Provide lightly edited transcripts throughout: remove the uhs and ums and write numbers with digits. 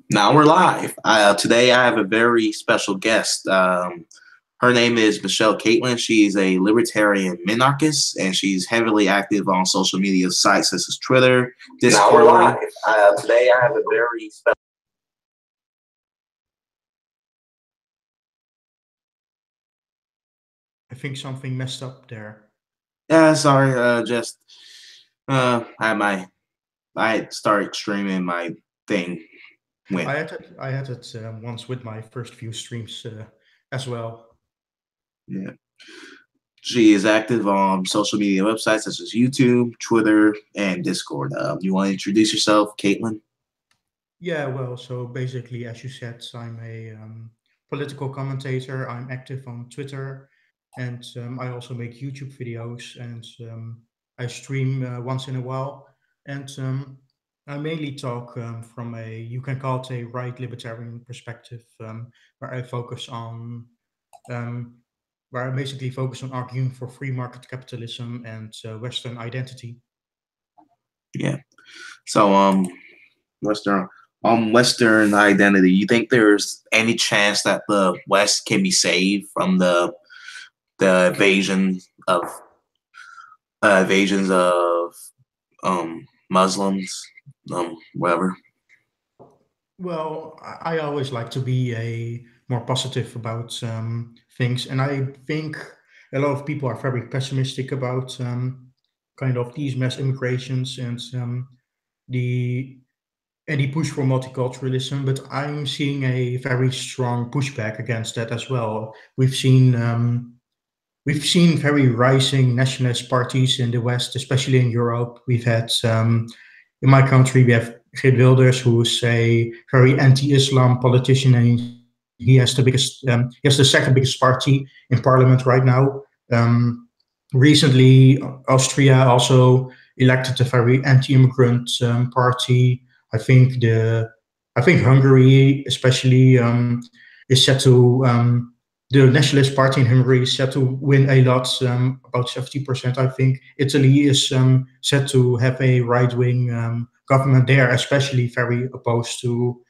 Now we're live. Today I have a very special guest. Her name is Michelle Catlin. She's a libertarian minarchist, and she's heavily active on social media sites such as Twitter, Now we're Discord. live. Today I have a very special. I think something messed up there. Yeah, sorry. Just I started streaming my thing. Went. I had it once with my first few streams as well. Yeah. She is active on social media websites such as YouTube, Twitter, and Discord. You want to introduce yourself, Caitlin? Yeah, well, so basically, as you said, I'm a political commentator. I'm active on Twitter, and I also make YouTube videos, and I stream once in a while. And I mainly talk from a, you can call it a right libertarian perspective, where I focus on um, where I basically focus on arguing for free market capitalism and Western identity. Yeah. So, Western Western identity. You think there's any chance that the West can be saved from the invasions of Muslims, whatever? Well, I always like to be a more positive about things, and I think a lot of people are very pessimistic about kind of these mass immigrations and the the push for multiculturalism. But I'm seeing a very strong pushback against that as well. We've seen very rising nationalist parties in the West, especially in Europe. We've had in my country we have Geert Wilders, who's a very anti-Islam politician, and he has the second biggest party in parliament right now. Um, Recently, Austria also elected a very anti-immigrant party. I think I think Hungary, especially, is set to the Nationalist Party in Hungary is set to win a lot, about 70%. I think Italy is set to have a right-wing government there, especially very opposed to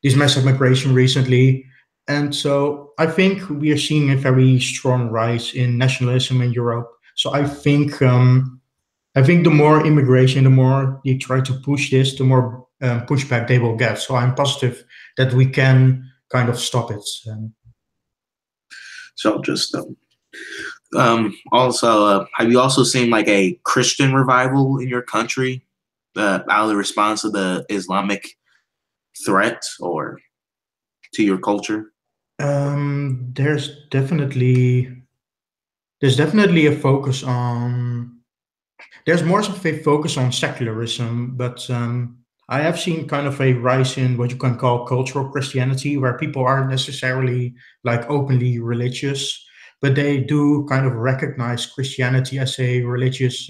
this massive migration recently. And so I think we are seeing a very strong rise in nationalism in Europe. So I think the more immigration, the more they try to push this, the more pushback they will get. So I'm positive that we can kind of stop it. So just also, have you also seen like a Christian revival in your country out of the response to the Islamic threat or to your culture? Um, there's definitely there's definitely a focus on there's more of a focus on secularism, but I have seen kind of a rise in what you can call cultural Christianity, where people aren't necessarily like openly religious, but they do kind of recognize Christianity as a religious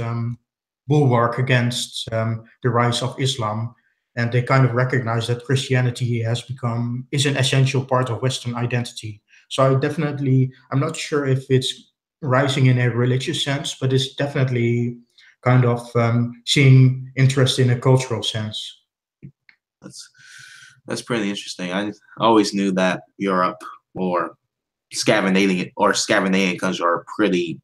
bulwark against the rise of Islam, and they kind of recognize that Christianity has become is an essential part of Western identity. So I'm not sure if it's rising in a religious sense, but it's definitely kind of seeing interest in a cultural sense. That's that's pretty interesting. I always knew that Europe or Scandinavian countries are pretty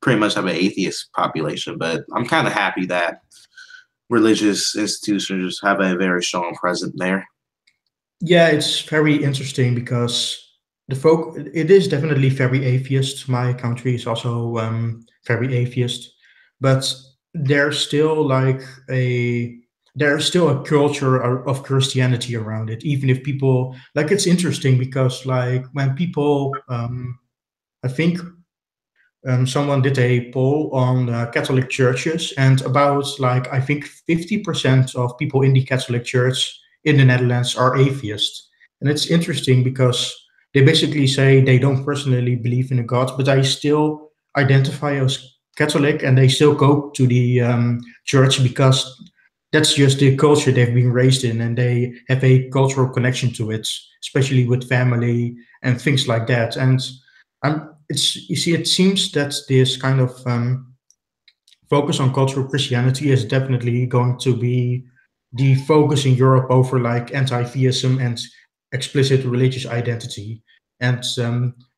much have an atheist population, but I'm kind of happy that religious institutions have a very strong presence there. Yeah, it's very interesting because it is definitely very atheist. My country is also very atheist, but there's still like a there's still a culture of Christianity around it. Even if people like, it's interesting because like when people, I think someone did a poll on Catholic churches, and about like I think 50% of people in the Catholic Church in the Netherlands are atheists, and it's interesting because they basically say they don't personally believe in a God, but they still identify as Catholic, and they still go to the church because that's just the culture they've been raised in, and they have a cultural connection to it, especially with family and things like that. And it's you see, it seems that this kind of focus on cultural Christianity is definitely going to be the focus in Europe over like anti-theism and explicit religious identity, and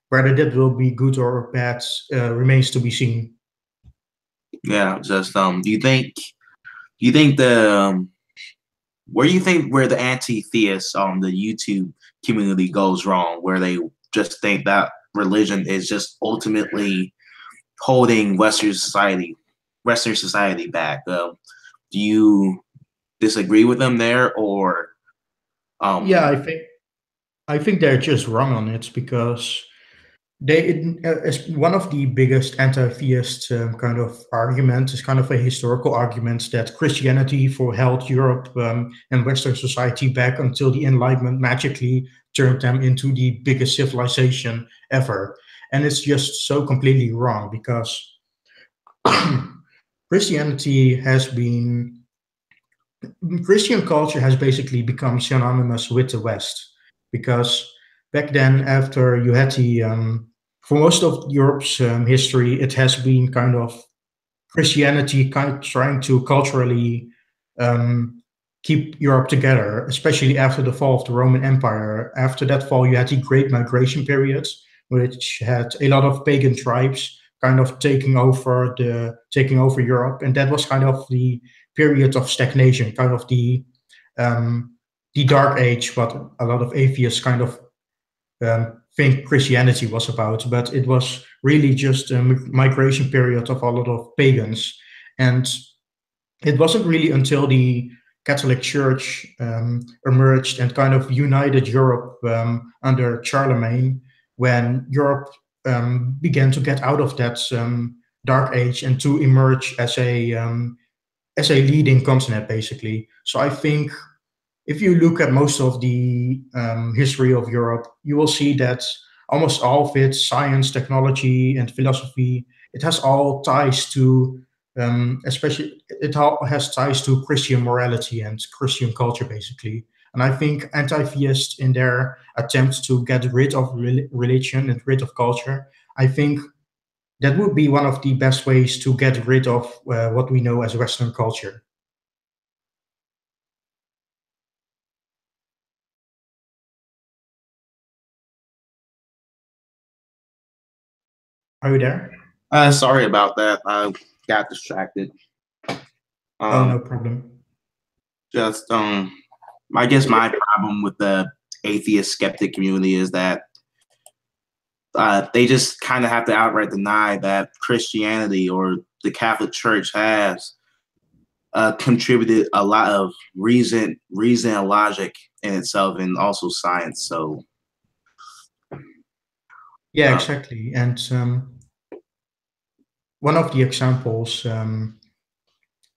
whether that will be good or bad remains to be seen. Yeah, just do you think the where do you think where the anti-theists the YouTube community goes wrong, where they just think that religion is just ultimately holding Western society back? Do you disagree with them there, or Yeah, um, I think they're just wrong on it because as one of the biggest anti-theist kind of arguments is kind of a historical argument that Christianity for held Europe and Western society back until the Enlightenment magically turned them into the biggest civilization ever, and it's just so completely wrong because Christianity has been Christian culture has basically become synonymous with the West because back then, after you had for most of Europe's history, it has been kind of Christianity kind of trying to culturally um, keep Europe together, especially after the fall of the Roman Empire. After that fall, you had the Great Migration period, which had a lot of pagan tribes kind of taking over Europe, and that was kind of the period of stagnation, kind of the dark age, what a lot of atheists kind of think Christianity was about, but it was really just a migration period of a lot of pagans. And it wasn't really until the Catholic Church emerged and kind of united Europe under Charlemagne, when Europe began to get out of that dark age and to emerge as a leading continent, basically. So I think if you look at most of the history of Europe, you will see that almost all of it, science, technology, and philosophy, it has all ties to, especially, it all has ties to Christian morality and Christian culture, basically. And I think anti-theists, in their attempt to get rid of religion and rid of culture, I think that would be one of the best ways to get rid of what we know as Western culture. Are you there? sorry about that. I got distracted. Oh, Um, no problem. just I guess my problem with the atheist skeptic community is that they just kind of have to outright deny that Christianity or the Catholic Church has contributed a lot of reason and logic in itself, and also science. So, Yeah, uh, exactly. And one of the examples,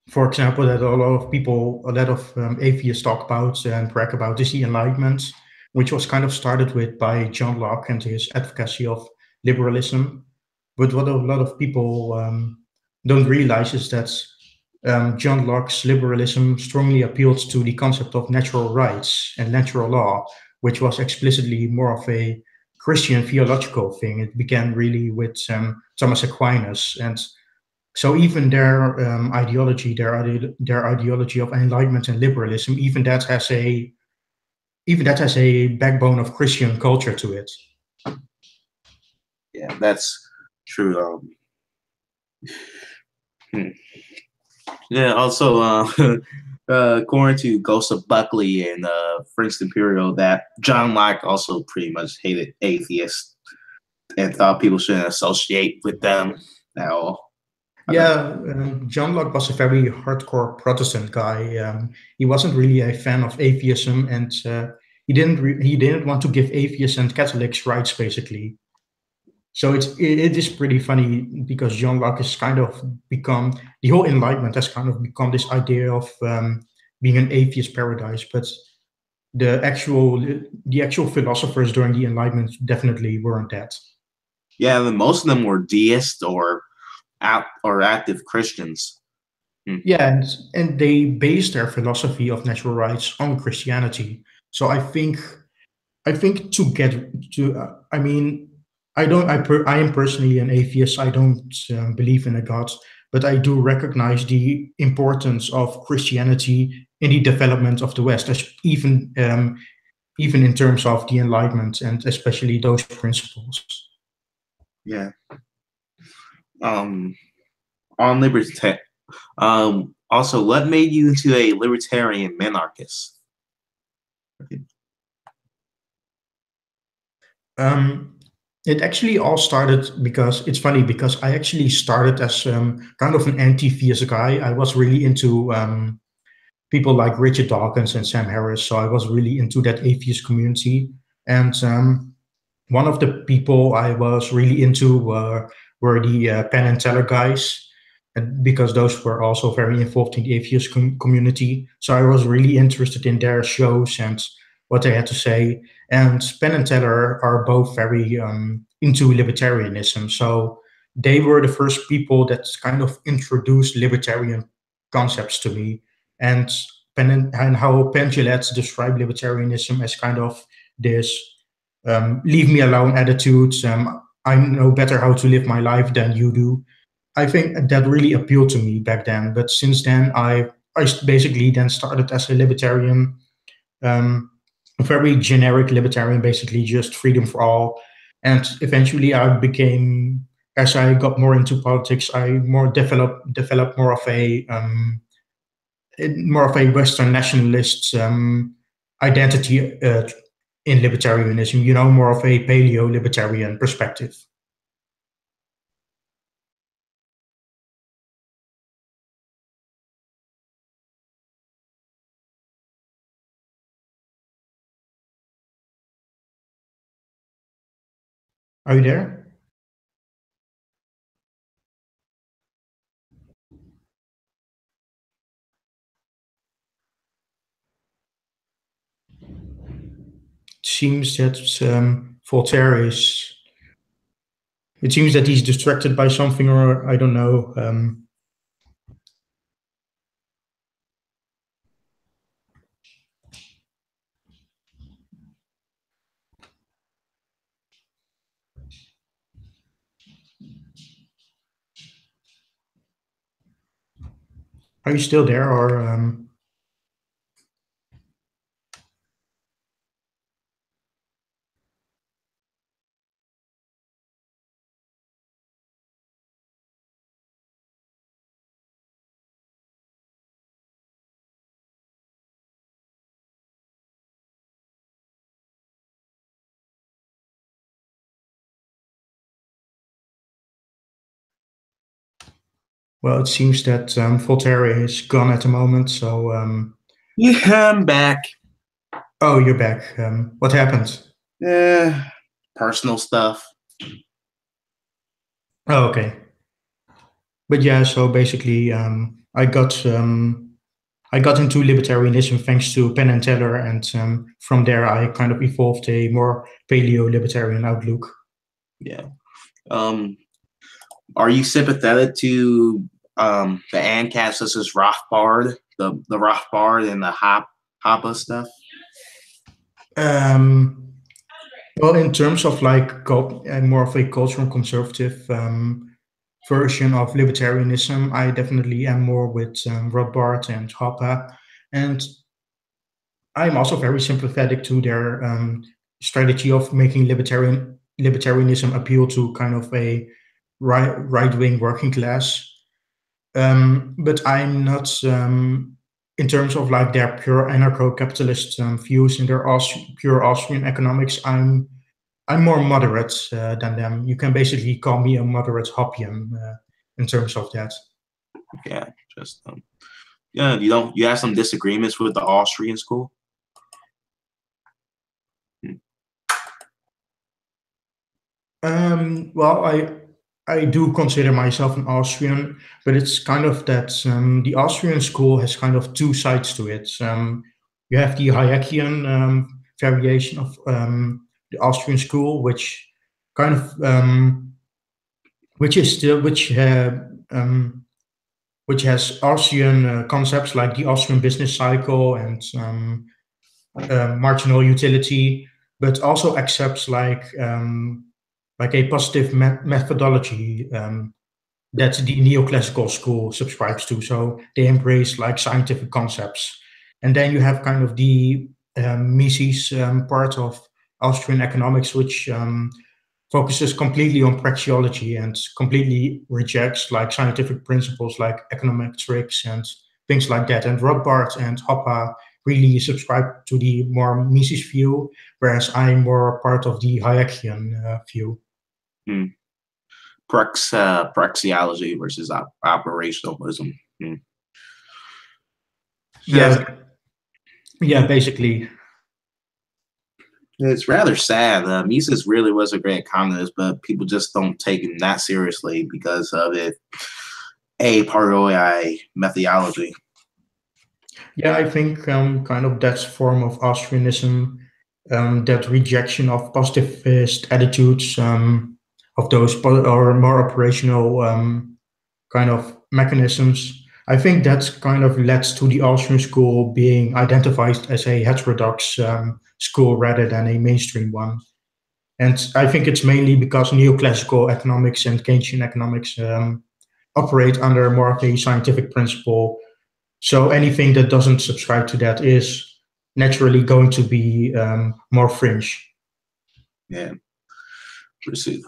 for example, that a lot of atheists talk about and brag about is the Enlightenment, which was kind of started with by John Locke and his advocacy of liberalism. But what a lot of people don't realize is that John Locke's liberalism strongly appealed to the concept of natural rights and natural law, which was explicitly more of a Christian theological thing. It began really with Thomas Aquinas, and so even their their ideology of enlightenment and liberalism, even that has a backbone of Christian culture to it. yeah, that's true. Hmm. Yeah. Also, according to Ghost of Buckley and French Imperial, that John Locke also pretty much hated atheists and thought people shouldn't associate with them at all. Yeah, John Locke was a very hardcore Protestant guy. He wasn't really a fan of atheism, and he didn't want to give atheists and Catholics rights, basically. So it is pretty funny because John Locke has kind of become the whole Enlightenment has kind of become this idea of being an atheist paradise, but the actual philosophers during the Enlightenment definitely weren't that. Yeah, most of them were deists or active Christians. Hmm. Yeah, and they base their philosophy of natural rights on Christianity. So I think to get to I mean I am personally an atheist. I don't believe in a god, but I do recognize the importance of Christianity in the development of the West, even in terms of the Enlightenment and especially those principles. Yeah. Um, on liberty. Also, what made you into a libertarian minarchist? It actually all started because it's funny because I actually started as kind of an anti-theist guy. I was really into people like Richard Dawkins and Sam Harris, so I was really into that atheist community. And one of the people I was really into were the Penn and Teller guys, and because those were also very involved in the atheist community. So I was really interested in their shows and what they had to say. And Penn and Teller are both very into libertarianism. So they were the first people that kind of introduced libertarian concepts to me. And and how Penn Jillette described libertarianism as kind of this leave me alone attitude. I know better how to live my life than you do. I think that really appealed to me back then. But since then, I basically then started as a libertarian, um, a very generic libertarian, basically just freedom for all. And eventually, I became, as I got more into politics, I more developed more of a Western nationalist identity in libertarianism. You know, more of a paleo libertarian perspective. Are you there? It seems that Voltaire is. It seems that he's distracted by something, or I don't know. Are you still there, or well, it seems that Voltaire is gone at the moment. So, Yeah, I'm back. oh, you're back. What happened? Personal stuff. Oh, okay. But yeah, so basically, I got into libertarianism thanks to Penn and Teller, and from there I kind of evolved a more paleo libertarian outlook. Yeah. Are you sympathetic to the ANCAP such as Rothbard, the Rothbard and the Hoppe stuff? Well, in terms of like more of a cultural conservative version of libertarianism, I definitely am more with Rothbard and Hoppe, and I'm also very sympathetic to their strategy of making libertarianism appeal to kind of a right wing working class. But I'm not, in terms of like their pure anarcho-capitalist views in their pure Austrian economics. I'm more moderate than them. You can basically call me a moderate Hoppian in terms of that. Yeah, just yeah. You have some disagreements with the Austrian school? Well, I do consider myself an Austrian, but it's kind of that the Austrian school has kind of two sides to it. You have the Hayekian variation of the Austrian school, which kind of which is still which has Austrian concepts like the Austrian business cycle and marginal utility, but also accepts like a positive methodology that the neoclassical school subscribes to. So they embrace like scientific concepts. And then you have kind of the Mises part of Austrian economics, which focuses completely on praxeology and completely rejects like scientific principles like econometrics and things like that. And Rothbard and Hoppe really subscribe to the more Mises view, whereas I'm more part of the Hayekian view. Hmm. Praxeology versus operationalism. Hmm. Just, Yeah, yeah, basically. it's rather sad. Mises really was a great economist, but people just don't take him that seriously because of it a priori methodology. Yeah, I think kind of that form of Austrianism, that rejection of positivist attitudes, of those or more operational kind of mechanisms. I think that's kind of led to the Austrian school being identified as a heterodox school rather than a mainstream one. And I think it's mainly because neoclassical economics and Keynesian economics operate under more of a scientific principle. So anything that doesn't subscribe to that is naturally going to be more fringe. Yeah, pursue.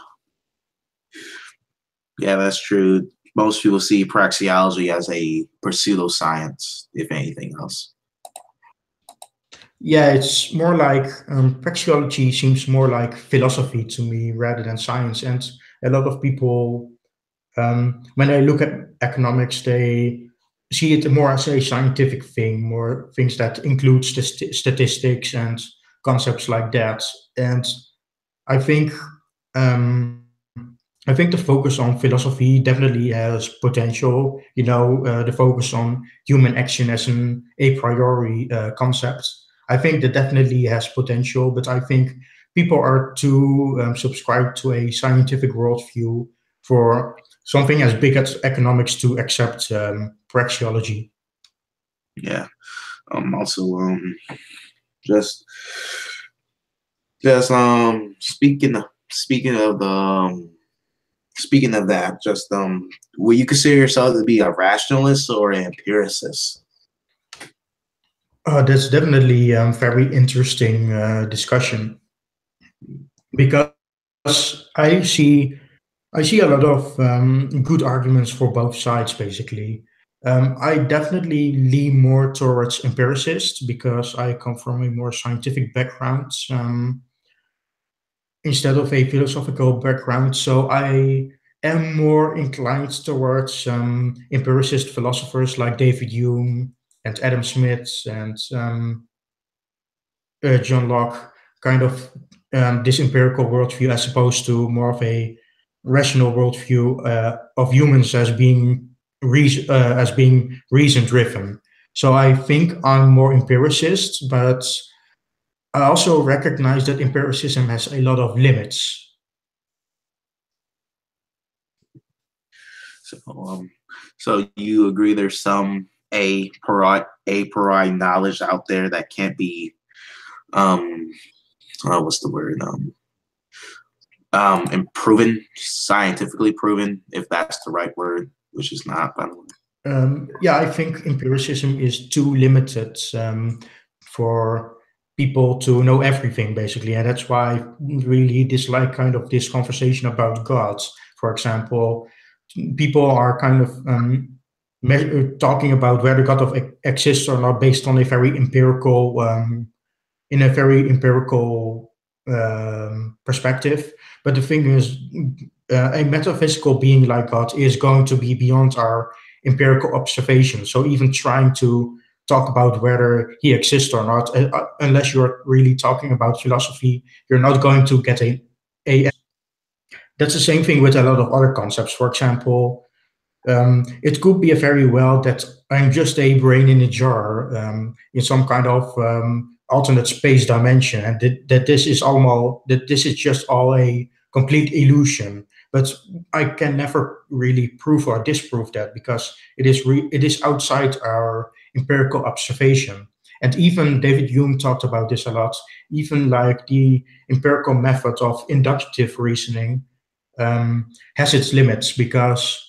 Yeah, that's true. Most people see praxeology as a pseudoscience, if anything else. Yeah, it's more like praxeology seems more like philosophy to me rather than science. And a lot of people, when they look at economics, they see it more as a scientific thing, more things that includes the statistics and concepts like that. And I think um, I think the focus on philosophy definitely has potential. The focus on human action as an a priori concept. I think that definitely has potential, but I think people are too subscribed to a scientific worldview for something as big as economics to accept praxeology. Yeah. Also, just just speaking of that, just will you consider yourself to be a rationalist or an empiricist? That's definitely a very interesting discussion because I see a lot of good arguments for both sides. Basically, I definitely lean more towards empiricist because I come from a more scientific background instead of a philosophical background. So I am more inclined towards empiricist philosophers like David Hume and Adam Smith and John Locke, kind of this empirical worldview as opposed to more of a rational worldview of humans as being reason driven. So I think I'm more empiricist, but I also recognize that empiricism has a lot of limits. So, so you agree there's some a priori knowledge out there that can't be um what's the word and proven, scientifically proven, if that's the right word, which is not, by the way. Yeah, I think empiricism is too limited for people to know everything, basically, and that's why I really dislike kind of this conversation about gods. For example, people are kind of talking about whether God exists or not based on a very empirical in a very empirical perspective. But the thing is, a metaphysical being like God is going to be beyond our empirical observation. So even trying to talk about whether he exists or not, unless you're really talking about philosophy, you're not going to get a. That's the same thing with a lot of other concepts. For example, it could be a very well that I'm just a brain in a jar in some kind of alternate space dimension, and that this is just all a complete illusion. But I can never really prove or disprove that because it is outside our empirical observation. And even David Hume talked about this a lot. Even like the empirical method of inductive reasoning has its limits because,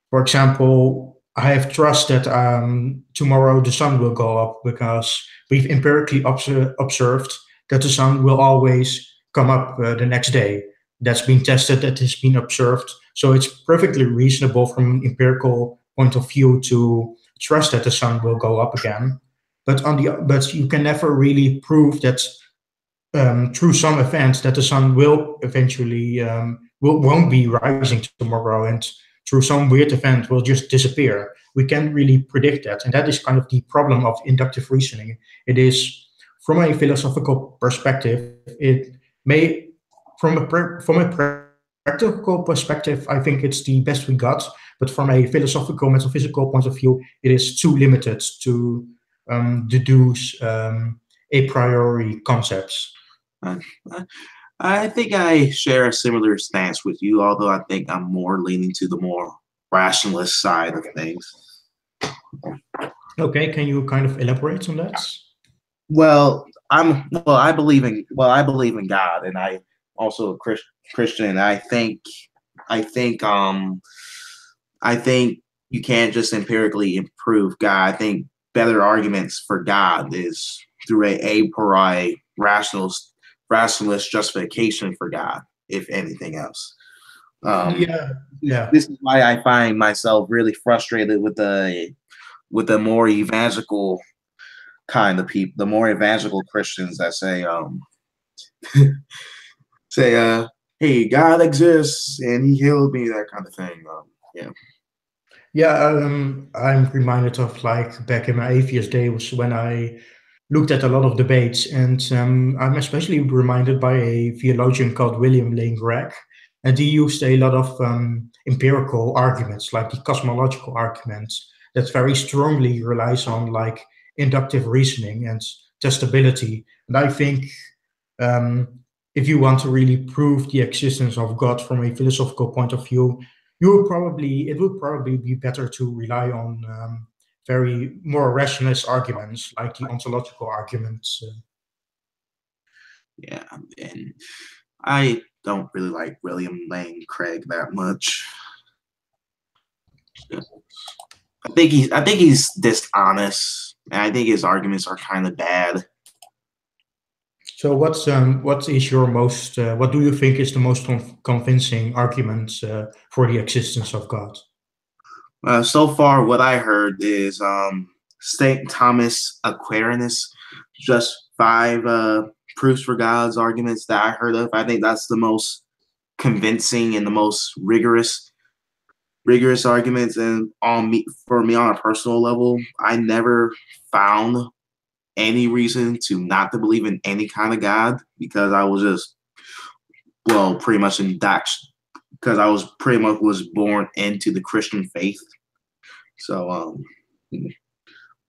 for example, I have trust that tomorrow the sun will go up because we've empirically observed that the sun will always come up the next day. That's been tested, that has been observed. So it's perfectly reasonable from an empirical point of view to trust that the sun will go up again. But you can never really prove that through some events that the sun will eventually won't be rising tomorrow, and through some weird event will just disappear. We can't really predict that, and that is kind of the problem of inductive reasoning. It is from a philosophical perspective, it may from a practical perspective, I think it's the best we got. But from a philosophical, metaphysical point of view, it is too limited to deduce a priori concepts. Uh, I think I share a similar stance with you, although I think I'm more leaning to the more rationalist side of things. Okay, can you kind of elaborate on that? I believe in God, and I also a Christian. I think I think you can't just empirically improve God. I think better arguments for God is through a priori rationalist justification for God, if anything else. Um, Yeah, yeah, this is why I find myself really frustrated with the more evangelical kind of people, the more evangelical Christians that say hey, God exists and He healed me, that kind of thing. Yeah. yeah. I'm reminded of like back in my atheist days when I looked at a lot of debates, and I'm especially reminded by a theologian called William Lane Craig, and he used a lot of empirical arguments, like the cosmological arguments, that very strongly relies on like inductive reasoning and testability. And I think um, if you want to really prove the existence of God from a philosophical point of view, it would probably be better to rely on very more rationalist arguments like the ontological arguments. Yeah, and I don't really like William Lane Craig that much. I think he's dishonest, and I think his arguments are kind of bad. So what is your most what do you think is the most convincing argument for the existence of God? So far, what I heard is Saint Thomas Aquinas, just five proofs for God's arguments that I heard of. I think that's the most convincing and the most rigorous arguments. And on me, for me on a personal level, I never found any reason to not to believe in any kind of God because I was just pretty much indoctrinated because I was pretty much was born into the Christian faith. So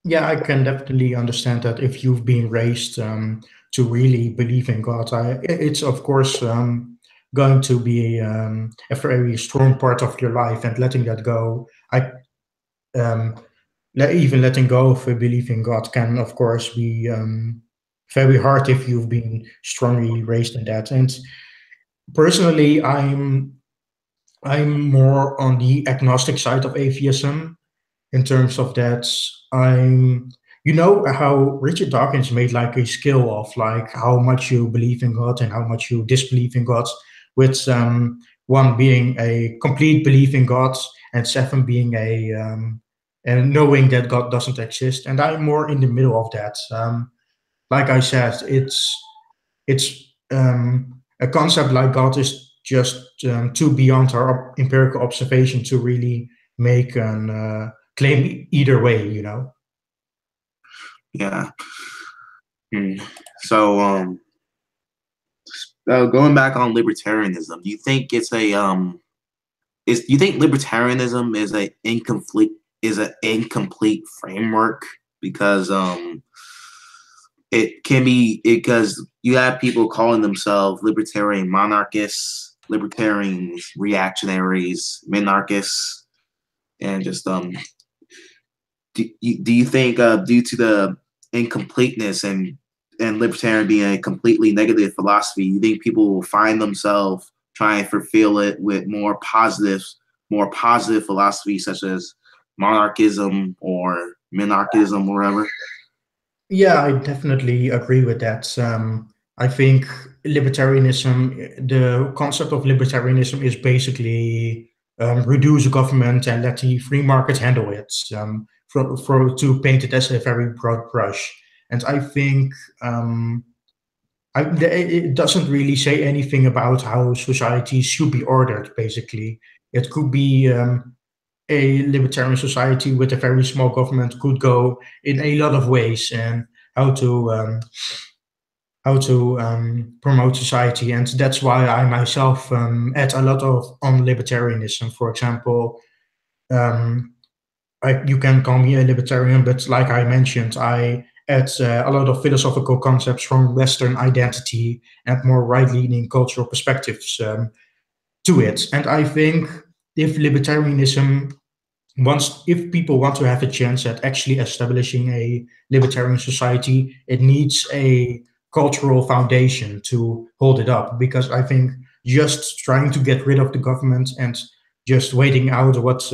Yeah, I can definitely understand that if you've been raised to really believe in God, it's of course going to be a very strong part of your life, and letting that go, um, even letting go of a belief in God can, of course, be very hard if you've been strongly raised in that. And personally, I'm more on the agnostic side of atheism in terms of that. I'm You know how Richard Dawkins made like a scale of like how much you believe in God and how much you disbelieve in God, with one being a complete belief in God and seven being a and knowing that God doesn't exist. And I'm more in the middle of that. Like I said, it's a concept like God is just too beyond our empirical observation to really make an claim either way, you know. yeah. So going back on libertarianism, do you think it's a is do you think libertarianism is a incomplete an incomplete framework because it can be because you have people calling themselves libertarian monarchists, libertarians, reactionaries, minarchists, and just do you think due to the incompleteness and libertarian being a completely negative philosophy, you think people will find themselves trying to fulfill it with more positive philosophy such as monarchism or minarchism, whatever. Yeah, I definitely agree with that. I think libertarianism, the concept of libertarianism is basically reduce government and let the free market handle it, to paint it as a very broad brush. And I think it doesn't really say anything about how society should be ordered, basically. It could be a libertarian society with a very small government could go in a lot of ways, and how to um, promote society. And that's why I myself add a lot of on libertarianism. For example, um, you can call me a libertarian, but like I mentioned, I add a lot of philosophical concepts from Western identity and more right-leaning cultural perspectives to it. And I think if libertarianism once if people want to have a chance at actually establishing a libertarian society, it needs a cultural foundation to hold it up. Because I think just trying to get rid of the government and just waiting out what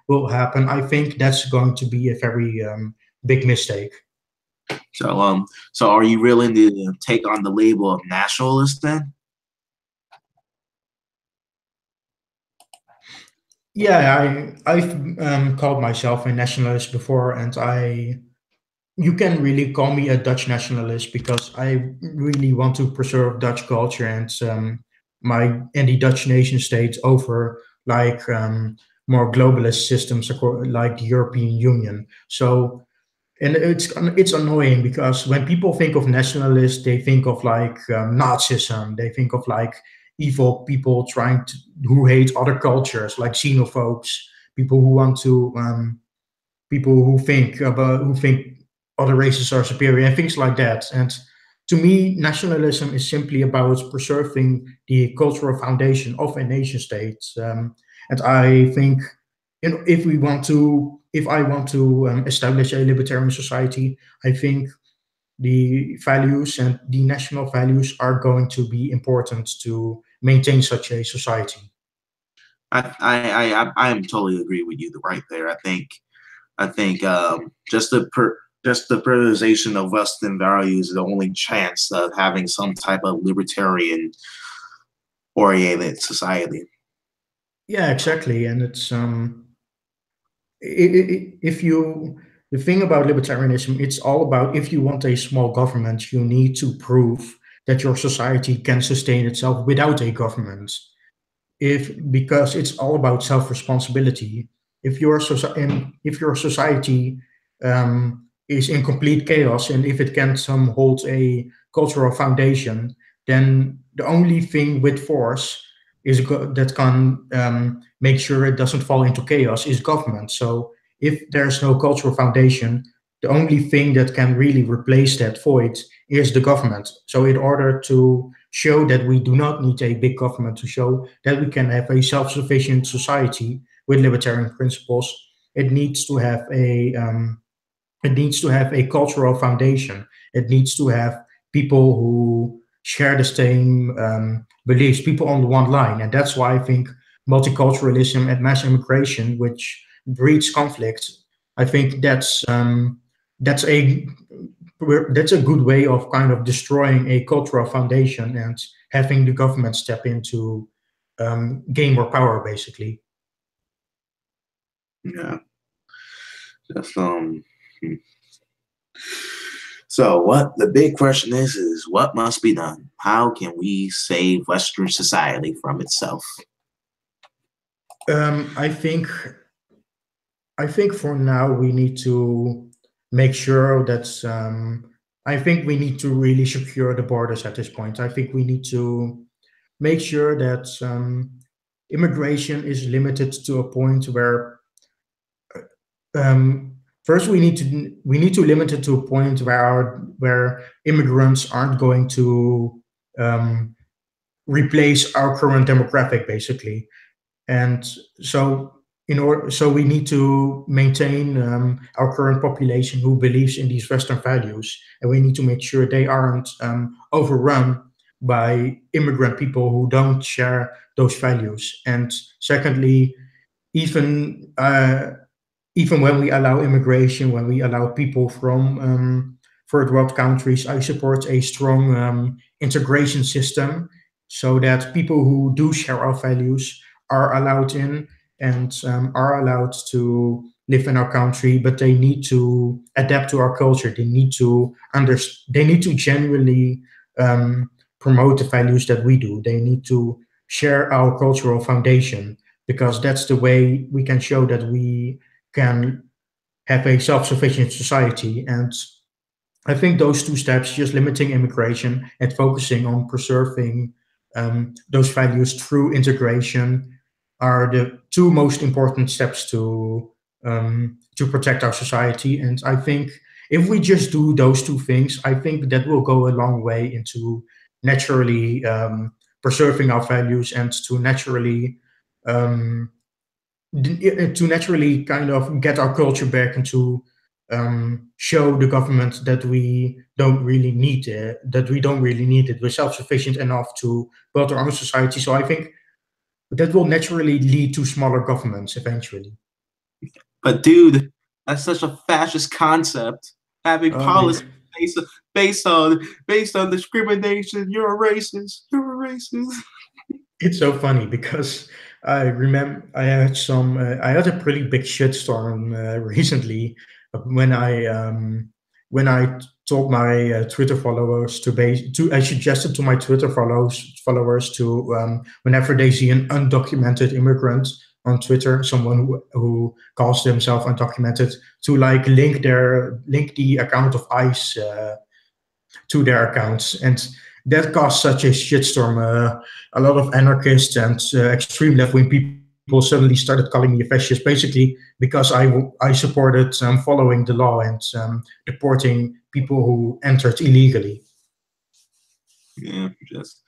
will happen, I think that's going to be a very big mistake. So are you willing to take on the label of nationalist then? Yeah, I've called myself a nationalist before, and I you can really call me a Dutch nationalist because I really want to preserve Dutch culture and the Dutch nation state over like more globalist systems like the European Union. So, and it's annoying because when people think of nationalists, they think of like Nazism. They think of like evil people who hate other cultures, like xenophobes, people who want to people who think other races are superior and things like that. And to me, nationalism is simply about preserving the cultural foundation of a nation state. And I think, if I want to establish a libertarian society, I think the values and the national values are going to be important to maintain such a society. I am totally agree with you right there. I think just the prioritization of Western values is the only chance of having some type of libertarian oriented society. Yeah, exactly. And it's if you the thing about libertarianism, it's all about, if you want a small government, you need to prove that your society can sustain itself without a government. If Because it's all about self responsibility. If your society is in complete chaos, and if it can't hold a cultural foundation, then the only thing with force that can make sure it doesn't fall into chaos is government. So if there's no cultural foundation, the only thing that can really replace that void is the government. So in order to show that we do not need a big government, to show that we can have a self-sufficient society with libertarian principles, it needs to have a cultural foundation. It needs to have people who share the same beliefs, people on the one line. And that's why I think multiculturalism and mass immigration, which breeds conflict, I think that's a that's a good way of kind of destroying a cultural foundation and having the government step in to gain more power, basically. Yeah. Just hmm. So what the big question is what must be done? How can we save Western society from itself? Um, I think I think for now we need to make sure that I think we need to really secure the borders at this point. I think we need to make sure that immigration is limited to a point where first we need to limit it to a point where immigrants aren't going to um, replace our current demographic, basically. And so we need to maintain our current population who believes in these Western values, and we need to make sure they aren't overrun by immigrant people who don't share those values. And secondly, even even when we allow immigration, when we allow people from third world countries, I support a strong integration system so that people who do share our values are allowed in and are allowed to live in our country, but they need to adapt to our culture. They need to They need to genuinely um, promote the values that we do. They need to share our cultural foundation because that's the way we can show that we can have a self-sufficient society. And I think those two steps, just limiting immigration and focusing on preserving those values through integration, are the two most important steps to protect our society. And I think if we just do those two things, I think that will go a long way into naturally preserving our values and um, to naturally kind of get our culture back and to show the government that we don't really need it. We're self-sufficient enough to build our own society. So I think that will naturally lead to smaller governments eventually. But dude, that's such a fascist concept. Having Be- policy based based on based on discrimination. You're a racist. You're a racist. it's so funny because I remember I had a pretty big shitstorm recently when I told my Twitter followers I suggested to my Twitter followers to whenever they see an undocumented immigrant on Twitter, someone who calls themselves undocumented, to like link the account of ICE to their accounts, and that caused such a shitstorm. A lot of anarchists and extreme left-wing people suddenly started calling me a fascist, basically because I supported following the law and deporting people who entered illegally. Yeah, just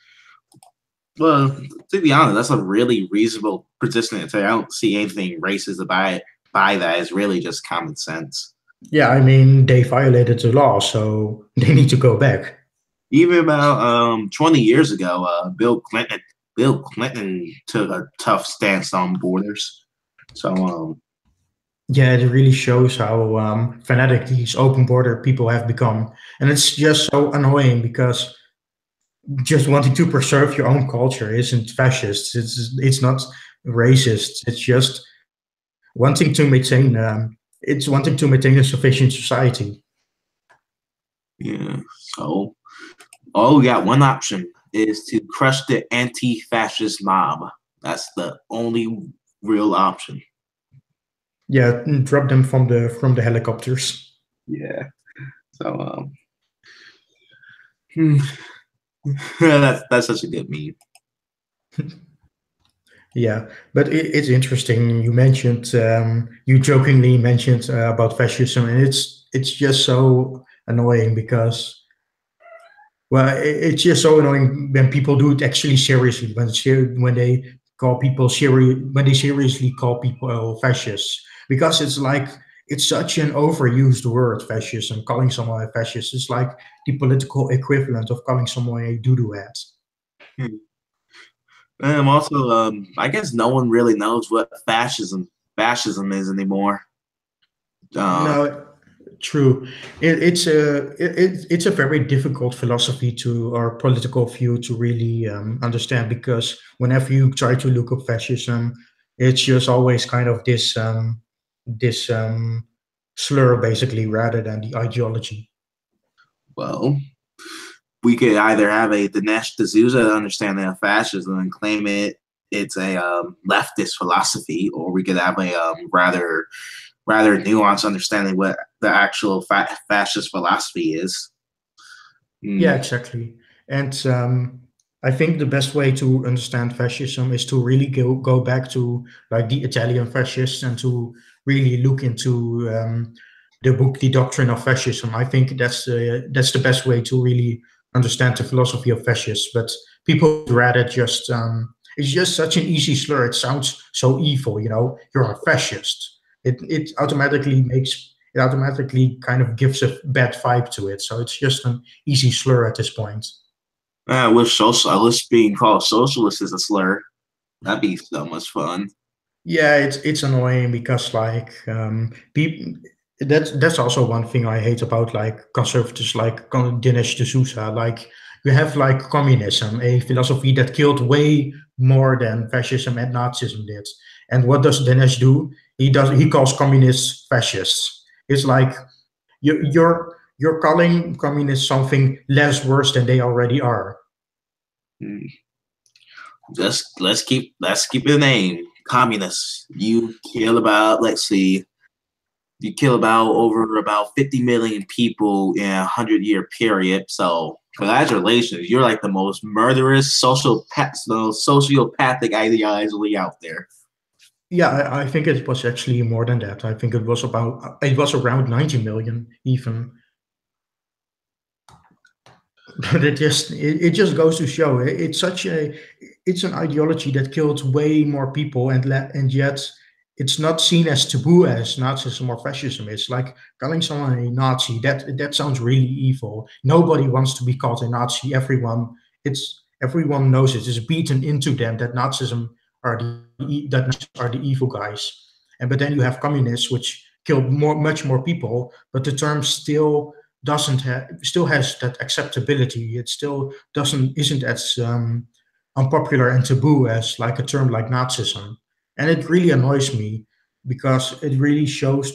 well, to be honest, that's a really reasonable position to take. I don't see anything racist about it. By that, it's really just common sense. Yeah, I mean they violated the law, so they need to go back. Even about 20 years ago, Bill Clinton took a tough stance on borders. So Yeah, it really shows how fanatic these open border people have become, and it's just so annoying because just wanting to preserve your own culture isn't fascist. It's not racist. It's just wanting to maintain. It's wanting to maintain a sufficient society. yeah, so we got one option is to crush the anti-fascist mob. That's the only real option. Yeah, drop them from the helicopters. Yeah. So hmm, that's such a good meme. Yeah, but it's interesting. You jokingly mentioned about fascism, and it's just so annoying because well, it's just so annoying when people do it actually seriously. When they when they seriously call people fascists, because it's like it's such an overused word, fascism. Calling someone a fascist is like the political equivalent of calling someone a doo-doo-head. Hmm. Also, I guess no one really knows what fascism is anymore. Uh, No, true. It's a very difficult philosophy to or political view to really understand because whenever you try to look up fascism, it's just always kind of this slur basically rather than the ideology. well, we could either have a Dinesh D'Souza understanding of fascism and claim it's a leftist philosophy, or we could have a rather nuanced understanding what the actual fascist philosophy is. Yeah, Mm, exactly. And I think the best way to understand fascism is to really go back to like the Italian fascists and to really look into the book, The Doctrine of Fascism. I think that's the best way to really understand the philosophy of fascists. But people would rather just it's just such an easy slur. It sounds so evil, You're a fascist. It automatically kind of gives a bad vibe to it. So it's just an easy slur at this point. I wish being called socialist is a slur. That'd be so much fun. Yeah, it's annoying because like people. That's also one thing I hate about like conservatives like Dinesh D'Souza. Like you have like communism, a philosophy that killed way more than fascism and Nazism did. And what does Dinesh do? He calls communists fascists. It's like you're calling communists something less worse than they already are. Hmm. Just let's keep the name communists. You kill about let's see, you kill about over about 50 million people in a 100-year period. So congratulations, you're like the most murderous sociopathic ideology out there. Yeah, I think it was actually more than that. I think it was around 90 million even. But it just goes to show it's an ideology that killed way more people and yet it's not seen as taboo as Nazism or fascism. It's like calling someone a Nazi. That sounds really evil. Nobody wants to be called a Nazi. Everyone knows it. It's beaten into them that Nazism that Nazis are the evil guys. And but then you have communists which killed much more people, but the term still has that acceptability. It still doesn't isn't as unpopular and taboo as like a term like Nazism, and it really annoys me because it really shows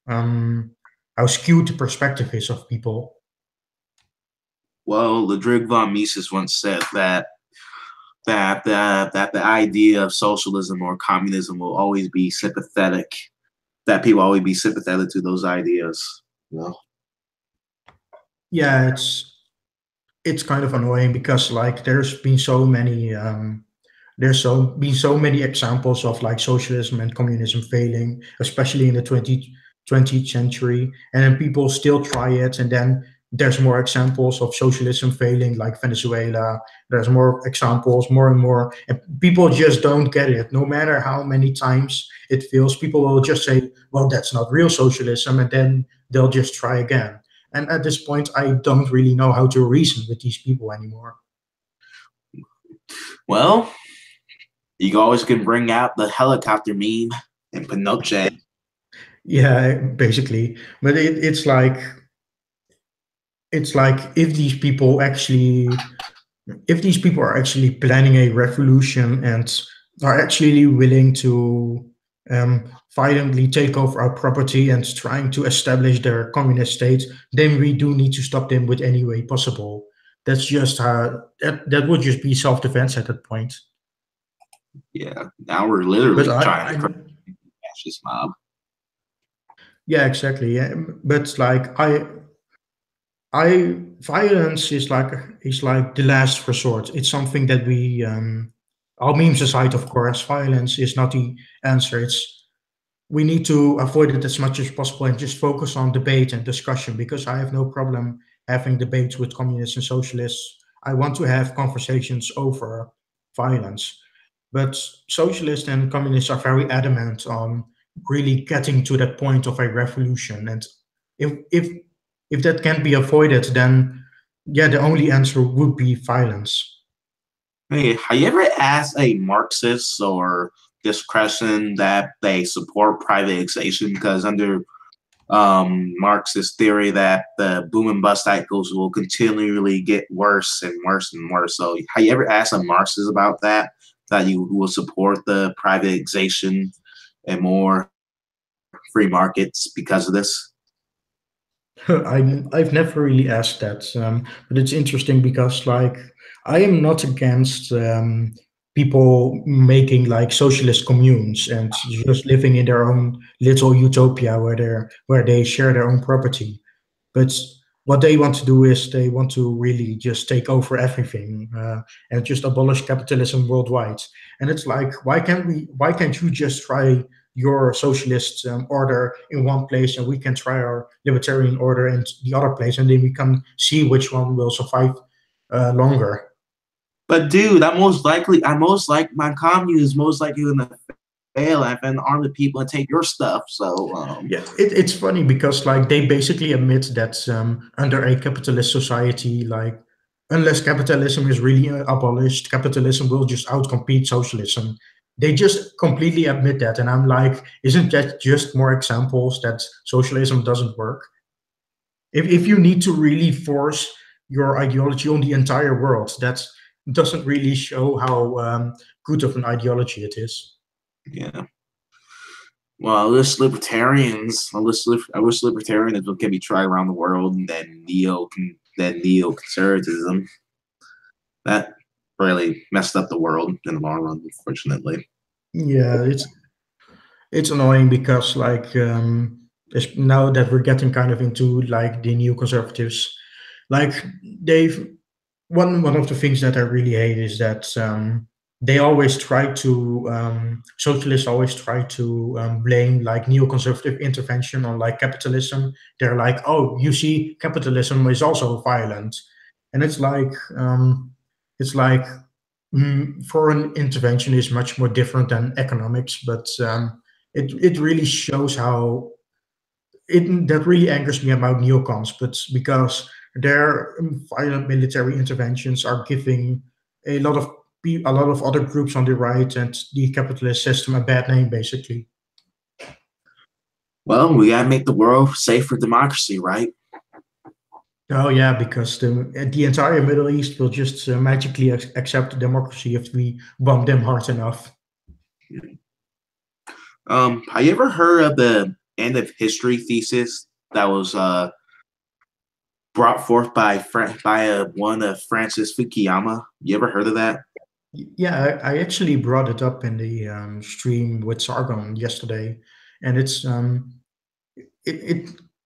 um, how skewed the perspective is of people. Well, Ludwig von Mises once said that the idea of socialism or communism will always be sympathetic. That people always be sympathetic to those ideas. You know? Yeah, it's kind of annoying because like been so many examples of like socialism and communism failing, especially in the 20th century, and then people still try it, and then there's more examples of socialism failing, like Venezuela. There's more examples, more and more, and people just don't get it. No matter how many times it fails, people will just say, "Well, that's not real socialism," and then they'll just try again. And at this point, I don't really know how to reason with these people anymore. Well, you always can bring out the helicopter meme and Pinochet. Yeah, basically. But it's like if these people are actually planning a revolution and are actually willing to violently take over our property and trying to establish their communist state, then we do need to stop them with any way possible. That's just that would just be self-defense at that point. Yeah, now we're But literally trying to crush I the fascist mob. yeah, exactly. Yeah. But like I violence is like the last resort. It's something that all memes aside, of course, violence is not the answer. We need to avoid it as much as possible and just focus on debate and discussion because I have no problem having debates with communists and socialists. I want to have conversations over violence. But socialists and communists are very adamant on really getting to that point of a revolution. And if if if that can't be avoided, then yeah, the only answer would be violence. Hey, have you ever asked a Marxist or this person that they support privatization? Because under Marxist theory, that the boom and bust cycles will continually get worse and worse and worse. So, have you ever asked a Marxist about that? That you will support the privatization and more free markets because of this? I've never really asked that, but it's interesting because like I am not against people making like socialist communes and just living in their own little utopia where they share their own property. But what they want to do is they want to really just take over everything and just abolish capitalism worldwide. And it's like, why can't you just try your socialist order in one place and we can try our libertarian order in the other place and then we can see which one will survive longer. But dude, I most like my commune is most likely gonna fail and arm the people and take your stuff. So Yeah, it's funny because like they basically admit that under a capitalist society, like unless capitalism is really abolished, capitalism will just outcompete socialism. They just completely admit that, and I'm like, isn't that just more examples that socialism doesn't work? If you need to really force your ideology on the entire world, that doesn't really show how good of an ideology it is. Yeah. Well, I wish libertarians can be tried around the world, and then neoconservatism that really messed up the world in the long run, unfortunately. Yeah, it's annoying because now that we're getting kind of into like the new conservatives, like they've one of the things that I really hate is that they always try to socialists always try to blame like neoconservative intervention on like capitalism. They're like, oh, you see, capitalism is also violent, and it's like foreign intervention is much more different than economics, but it really shows how that really angers me about neocons, but because their violent military interventions are giving a lot of a lot of other groups on the right and the capitalist system a bad name, basically. Well, we gotta make the world safe for democracy, right? Oh yeah, because the entire Middle East will just magically accept democracy if we bomb them hard enough. Have you ever heard of the end of history thesis that was brought forth by one of Francis Fukuyama? You ever heard of that? Yeah, I actually brought it up in the stream with Sargon yesterday, and it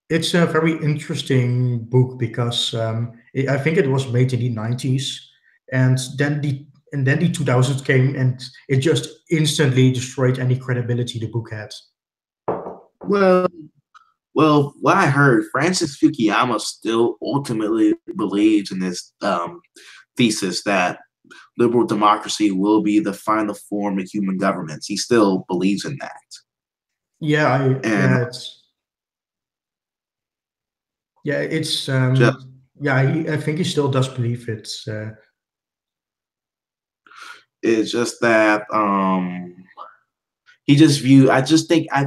it's a very interesting book because I think it was made in the 90s, and then the 2000s came, and it just instantly destroyed any credibility the book had. Well, well, what I heard, Francis Fukuyama still ultimately believes in this thesis that liberal democracy will be the final form of human governments. He still believes in that. Yeah, And it's just yeah, I think he still does believe it. it's just that I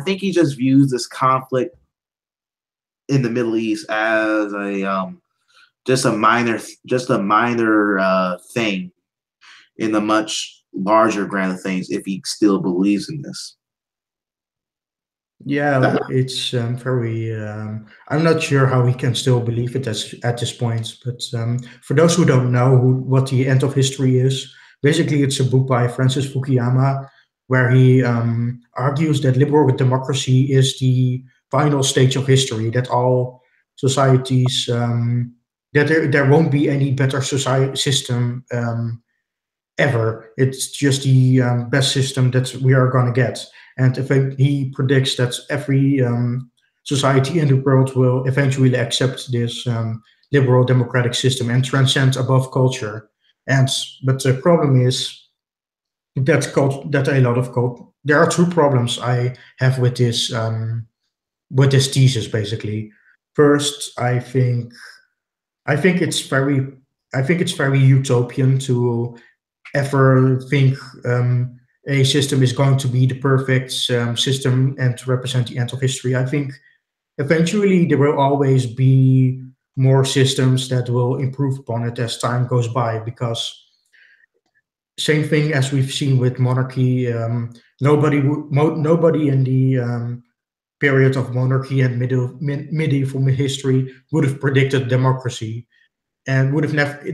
think he just views this conflict in the Middle East as a just a minor thing in the much larger grand of things if he still believes in this. Yeah, That, it's very. I'm not sure how we can still believe it at this point, but for those who don't know what the end of history is, basically it's a book by Francis Fukuyama where he argues that liberal democracy is the final stage of history. That all societies that there won't be any better society system ever. It's just the best system that we are going to get. And he predicts that every society in the world will eventually accept this liberal democratic system and transcend above culture. And but the problem is that a lot of there are two problems I have with this thesis basically. First, I think it's very I think it's very utopian to ever think a system is going to be the perfect system and to represent the end of history. I think eventually there will always be more systems that will improve upon it as time goes by because same thing as we've seen with monarchy. Nobody in the period of monarchy and medieval history would have predicted democracy and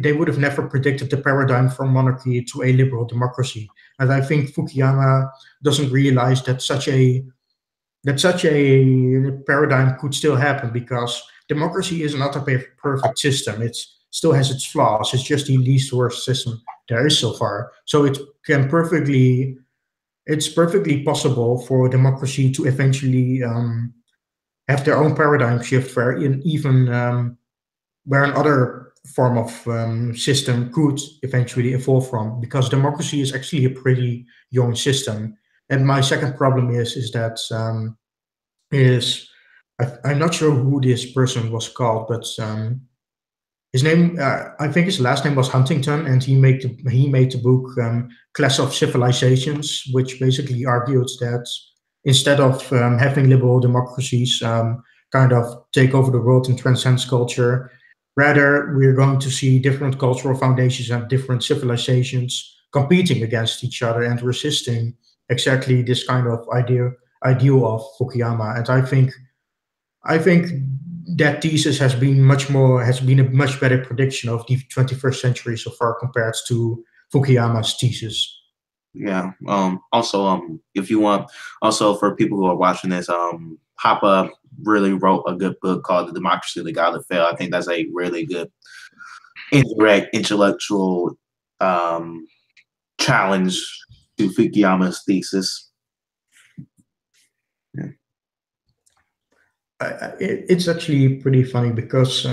they would have never predicted the paradigm from monarchy to a liberal democracy. And I think Fukuyama doesn't realize that such a paradigm could still happen because democracy is not a perfect system. It still has its flaws. It's just the least worst system there is so far. So it's perfectly possible for democracy to eventually have their own paradigm shift where even where another form of system could eventually evolve from, because democracy is actually a pretty young system. And my second problem is that is I'm not sure who this person was called, but his name, I think his last name was Huntington, and he made the book Clash of Civilizations, which basically argued that instead of having liberal democracies kind of take over the world and transcend culture, rather we're going to see different cultural foundations and different civilizations competing against each other and resisting exactly this kind of ideal of Fukuyama. And I think that thesis has been a much better prediction of the 21st century so far compared to Fukuyama's thesis. Yeah. Also, if you want, also for people who are watching this, Hoppe really wrote a good book called "The Democracy That God That Fell." I think that's a really good indirect intellectual um, challenge to Fukuyama's thesis. Yeah. It's actually pretty funny because,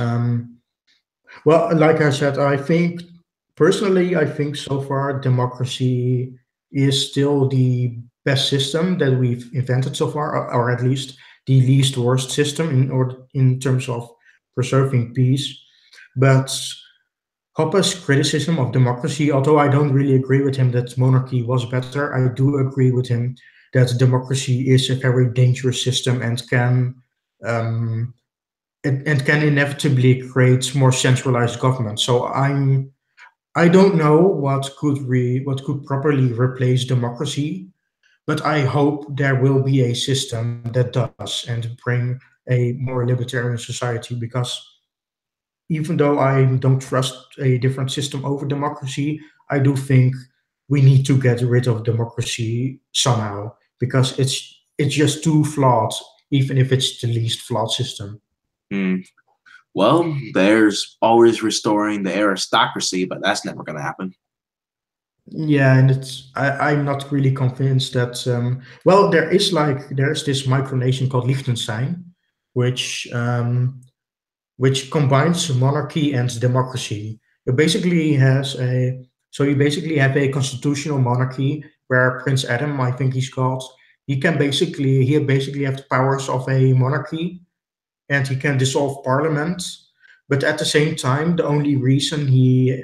well, like I said, I think personally, I think so far democracy is still the best system that we've invented so far, or at least the least worst system in terms of preserving peace. But Hoppe's criticism of democracy, although I don't really agree with him that monarchy was better, I do agree with him that democracy is a very dangerous system um, and can inevitably create more centralized government. So I don't know what could properly replace democracy, but I hope there will be a system that does and bring a more libertarian society because even though I don't trust a different system over democracy, I do think we need to get rid of democracy somehow because it's just too flawed, even if it's the least flawed system. Hmm. Well, there's always restoring the aristocracy, but that's never going to happen. Yeah, and I'm not really convinced that. Well, there's this micronation called Liechtenstein, which which combines monarchy and democracy. It basically has a so you basically have a constitutional monarchy where Prince Adam, I think he's called, he basically have the powers of a monarchy and he can dissolve parliament. But at the same time, the only reason he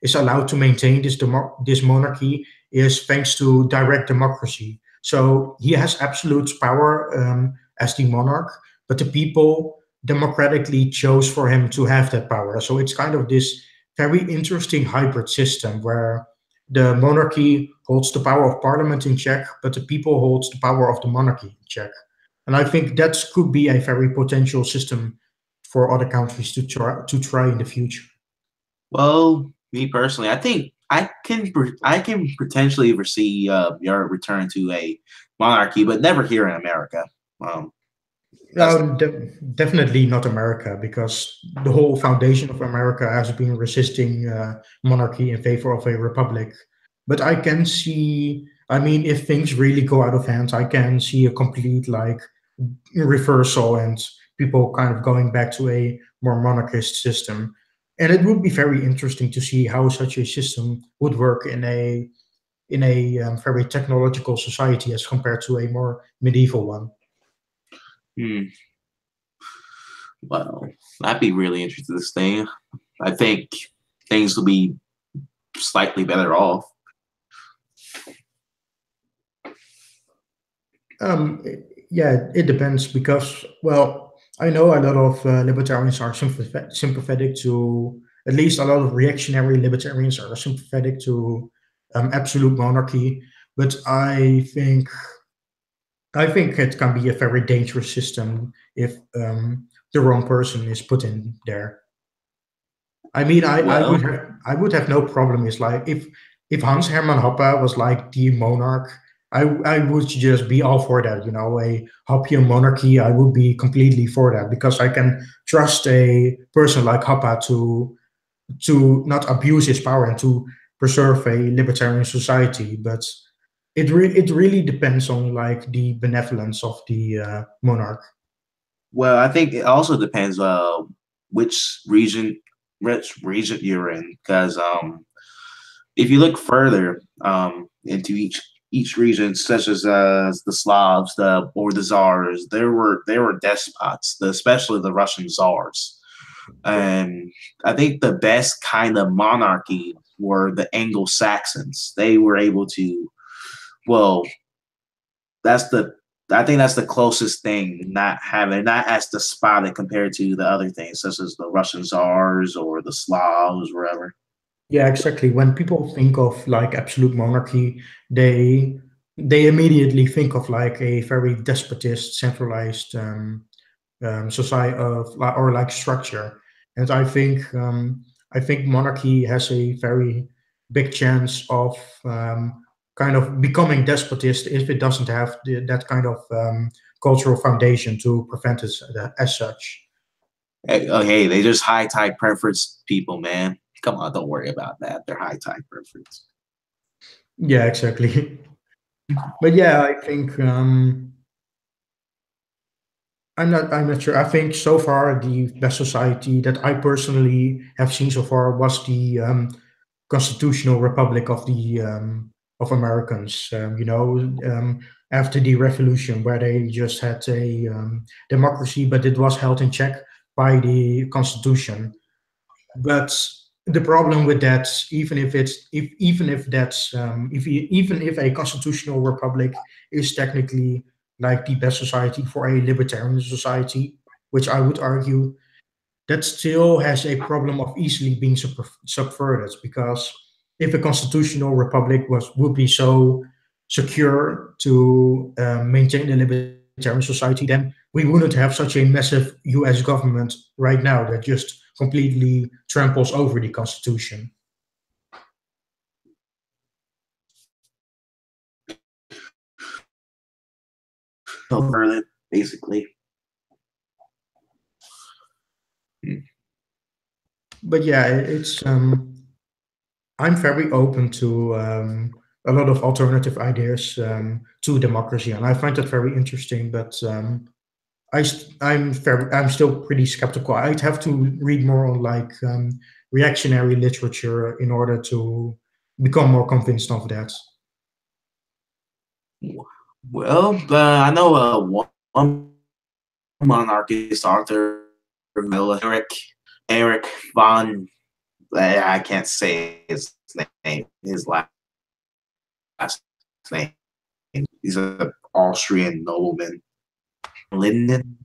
is allowed to maintain this monarchy is thanks to direct democracy. So he has absolute power as the monarch, but the people democratically chose for him to have that power. So it's kind of this very interesting hybrid system where the monarchy holds the power of parliament in check, but the people holds the power of the monarchy in check. And I think that could be a very potential system for other countries to try in the future. Well, me personally, I think I can potentially foresee your return to a monarchy, but never here in America. Um, that's No, definitely not America, because the whole foundation of America has been resisting monarchy in favor of a republic. But I can see, I mean, if things really go out of hand, I can see a complete like reversal and people kind of going back to a more monarchist system. And it would be very interesting to see how such a system would work in a very technological society as compared to a more medieval one. hmm, well, I'd be really interested in this thing. I think things will be slightly better off. Yeah, it depends because, well, I know a lot of libertarians are sympathetic to, at least a lot of reactionary libertarians are sympathetic to absolute monarchy, but I think it can be a very dangerous system if the wrong person is put in there. I mean, Well, I would have no problem. Is like if Hans Hermann Hoppe was like the monarch, I would just be all for that. A Hoppian monarchy, I would be completely for that because I can trust a person like Hoppe to not abuse his power and to preserve a libertarian society. But it really depends on like the benevolence of the monarch. well, I think it also depends which region you're in, because if you look further into each region, such as the Slavs, the or the Tsars, there were despots, especially the Russian Tsars. And I think the best kind of monarchy were the Anglo Saxons. They were able to, well, that's the I think that's the closest thing, not as despotic compared to the other things, such as the Russian czars or the Slavs, wherever. Yeah, exactly. When people think of like absolute monarchy, they they immediately think of like a very despotist, centralized society of or like structure. And I think monarchy has a very big chance of kind of becoming despotist if it doesn't have that kind of cultural foundation to prevent it as such. Hey, oh, hey, they just high type preference people, man. Come on, don't worry about that. They're high type preference. Yeah, exactly. But yeah, I think I'm not sure. I think so far the best society that I personally have seen so far was the constitutional republic of Americans. After the revolution, where they just had a democracy, but it was held in check by the constitution. But the problem with that, even if that's even if a constitutional republic is technically like the best society for a libertarian society, which I would argue, that still has a problem of easily being subverted, because if a constitutional republic would be so secure to maintain a libertarian society, then we wouldn't have such a massive US government right now that just completely tramples over the constitution. Berlin, basically. Hmm. But yeah, it's I'm very open to a lot of alternative ideas to democracy, and I find that very interesting. But I'm still pretty skeptical. I'd have to read more on like reactionary literature in order to become more convinced of that. Well, I know one monarchist author, Eric von. I can't say his name. His last name. He's an Austrian nobleman. Linden.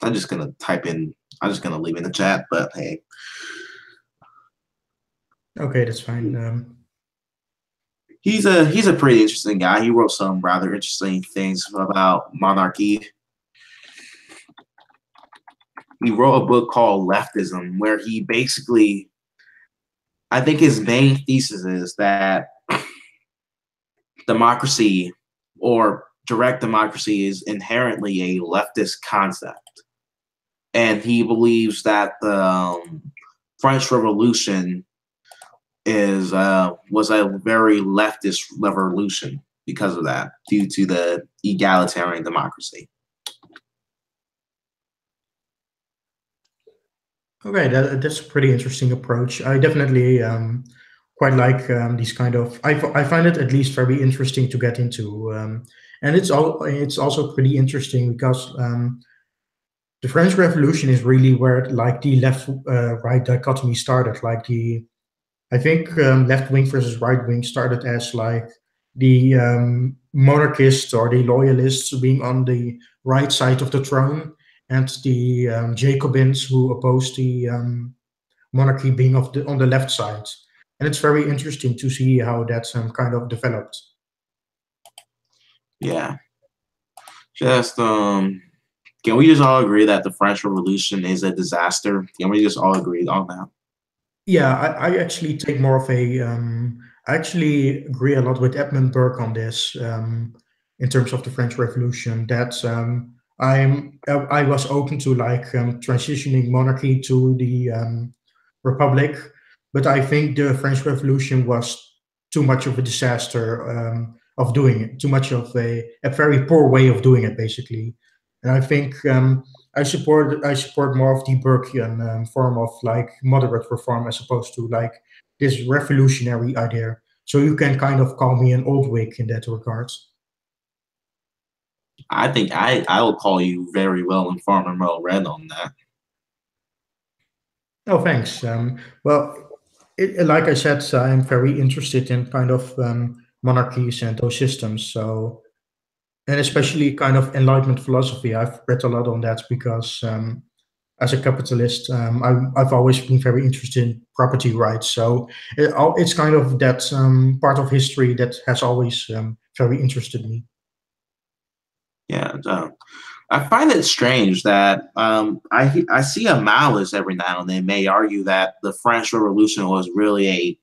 I'm just gonna type in. I'm just gonna leave in the chat. But hey, Okay, that's fine. he's a pretty interesting guy. He wrote some rather interesting things about monarchy. He wrote a book called Leftism, where he basically, I think his main thesis is that democracy or direct democracy is inherently a leftist concept. And he believes that the French Revolution is was a very leftist revolution because of that, due to the egalitarian democracy. Okay, that's a pretty interesting approach. I definitely quite like these kind of. I find it at least very interesting to get into, and it's also pretty interesting because the French Revolution is really where like the left right dichotomy started. Like the I think left wing versus right wing started as like the monarchists or the loyalists being on the right side of the throne, and the Jacobins who opposed the monarchy being on the left side. And it's very interesting to see how that's kind of developed. Yeah, just can we just all agree that the French Revolution is a disaster? Can we just all agree on that? Yeah, I actually take more of a. I actually agree a lot with Edmund Burke on this in terms of the French Revolution. That I was open to like transitioning monarchy to the republic, but I think the French Revolution was too much of a disaster of doing it. Too much of a very poor way of doing it, basically. And I think I support more of the Burkean form of like moderate reform as opposed to like this revolutionary idea. So you can kind of call me an old Whig in that regard. I think I will call you very well informed and well read on that. Oh, thanks. Like I said, I'm very interested in kind of monarchies and those systems. So, and especially kind of Enlightenment philosophy. I've read a lot on that because as a capitalist, I've always been very interested in property rights. So it's kind of that part of history that has always very interested me. Yeah, I find it strange that I see a Maoist every now and then may argue that the French Revolution was really a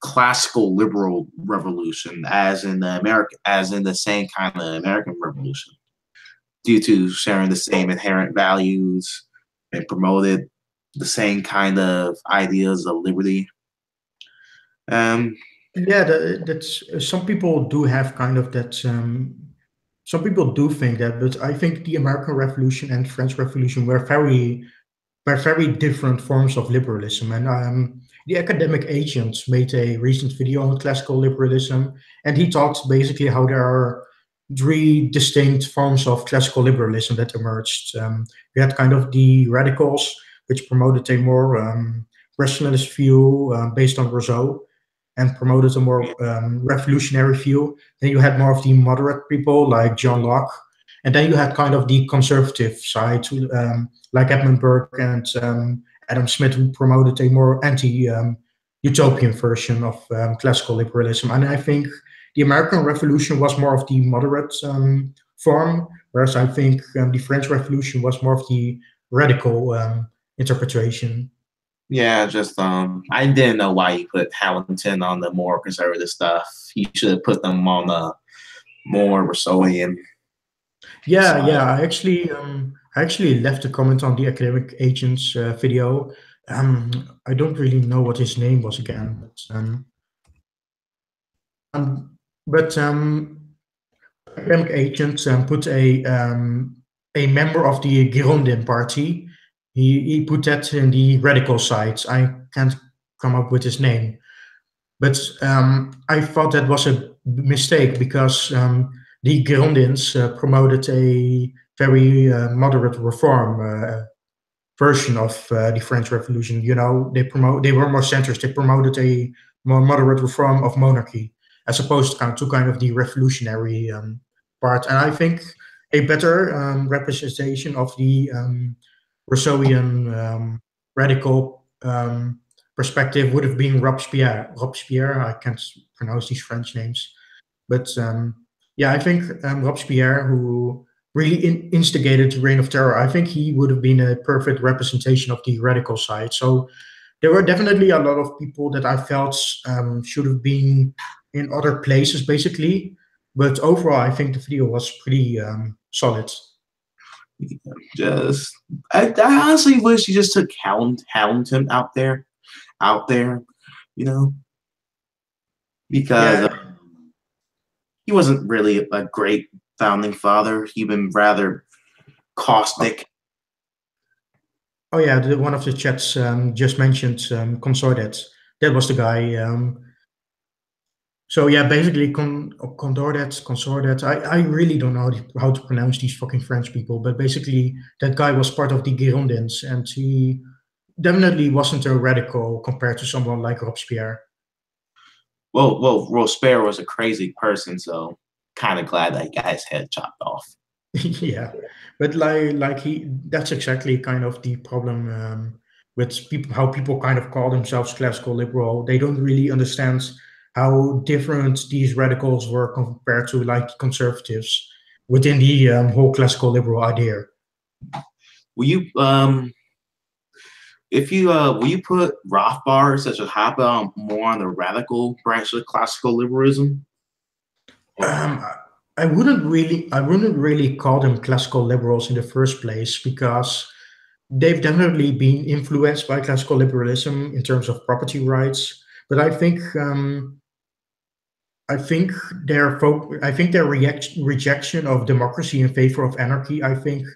classical liberal revolution, as in the same kind of American Revolution, due to sharing the same inherent values and promoted the same kind of ideas of liberty. Um, Yeah, that's some people do have kind of that. Some people do think that, but I think the American Revolution and French Revolution were very different forms of liberalism. And the academic agent made a recent video on classical liberalism, and he talked basically how there are three distinct forms of classical liberalism that emerged. We had kind of the radicals, which promoted a more rationalist view based on Rousseau and promoted a more revolutionary view. Then you had more of the moderate people like John Locke, and then you had kind of the conservative side, like Edmund Burke and Adam Smith, who promoted a more anti-utopian version of classical liberalism. And I think the American Revolution was more of the moderate form, whereas I think the French Revolution was more of the radical interpretation. yeah, just I didn't know why he put Hamilton on the more conservative stuff. He should have put them on the more Rousseauian Yeah, side. yeah. I actually left a comment on the academic agents video. I don't really know what his name was again, um, but academic agents put a member of the Girondin party. He put that in the radical side. I can't come up with his name, but I thought that was a mistake because the Girondins promoted a very moderate reform version of the French Revolution. You know, they were more centrist. They promoted a more moderate reform of monarchy as opposed to kind of the revolutionary part. And I think a better representation of the Rousseauian radical perspective would have been Robespierre. Robespierre, I can't pronounce these French names, but yeah, I think Robespierre, who really instigated the Reign of Terror, I think he would have been a perfect representation of the radical side. So there were definitely a lot of people that I felt should have been in other places, basically. But overall, I think the video was pretty solid. Just I honestly wish he just took Hamilton out there, you know, because Yeah. he wasn't really a great founding father. He been rather caustic. Oh yeah, one of the chats just mentioned Consordet. That was the guy. So yeah, basically Consordet. I really don't know how to pronounce these fucking French people, but basically that guy was part of the Girondins, and he definitely wasn't a radical compared to someone like Robespierre. Robespierre was a crazy person, so kind of glad that he got his head chopped off. Yeah, but that's exactly kind of the problem with people, how people kind of call themselves classical liberal. They don't really understand how different these radicals were compared to like conservatives within the whole classical liberal idea. Will you if you will you put Rothbard such as Hoppe on more on the radical branch of classical liberalism? Um, I wouldn't really call them classical liberals in the first place because they've definitely been influenced by classical liberalism in terms of property rights. But I think I think their rejection of democracy in favor of anarchy. I think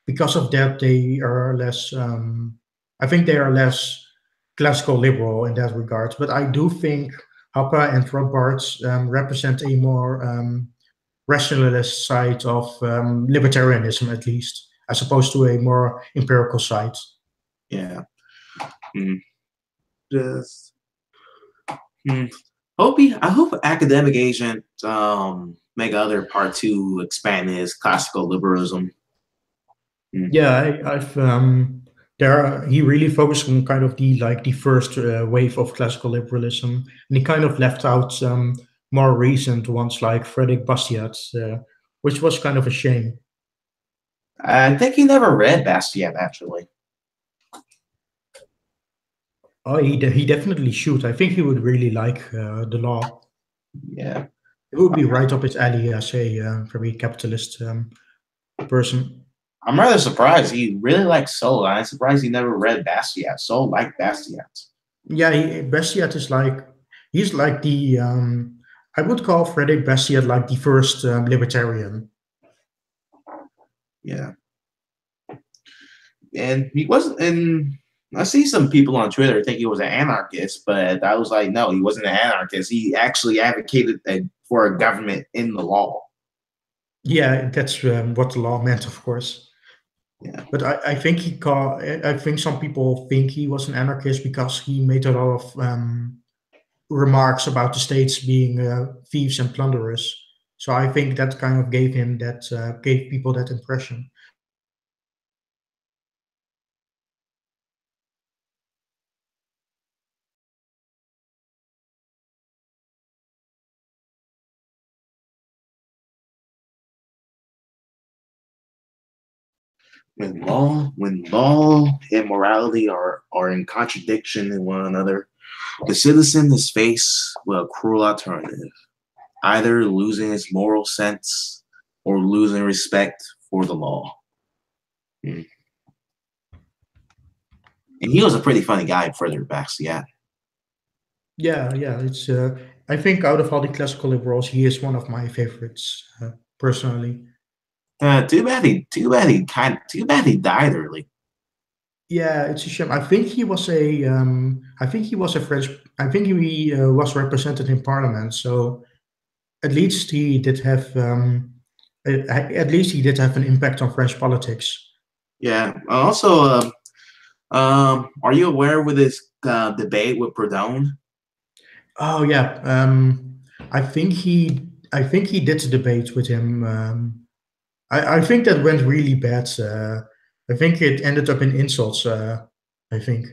because of that they are less. I think they are less classical liberal in that regard. But I do think Hoppe and Rothbard represent a more rationalist side of libertarianism, at least, as opposed to a more empirical side. Yeah. Mm, just mm. I hope academic agent make other part two expand his classical liberalism. Mm. Yeah, I've he really focused on kind of the first wave of classical liberalism, and he kind of left out some more recent ones like Frederick Bastiat, which was kind of a shame. I think he never read Bastiat actually. Oh, he definitely should. I think he would really like the law. Yeah. It would be right up his alley as a very capitalist person. I'm rather surprised. He really likes Soul. I'm surprised he never read Bastiat. Soul liked Bastiat. Yeah, Bastiat is like he's like the I would call Frederick Bastiat like the first libertarian. Yeah. And he wasn't and I see some people on Twitter think he was an anarchist, but I was like, no, he wasn't an anarchist. He actually advocated for a government in the law. Yeah, that's what the law meant, of course. Yeah. But I think I think some people think he was an anarchist because he made a lot of remarks about the states being thieves and plunderers. So I think that kind of gave people that impression. When law and morality are in contradiction in one another, the citizen is faced with a cruel alternative, either losing his moral sense or losing respect for the law. Mm. And he was a pretty funny guy further back, so yeah. Yeah. It's I think out of all the classical liberals, he is one of my favorites personally. Too bad he died early. Yeah, it's a shame. I think he was a French. I think he was represented in Parliament. So at least he did have at least he did have an impact on French politics. Yeah. Also, are you aware with this debate with Proudhon? Oh yeah, I think he did a debate with him. I think that went really bad. I think it ended up in insults. I think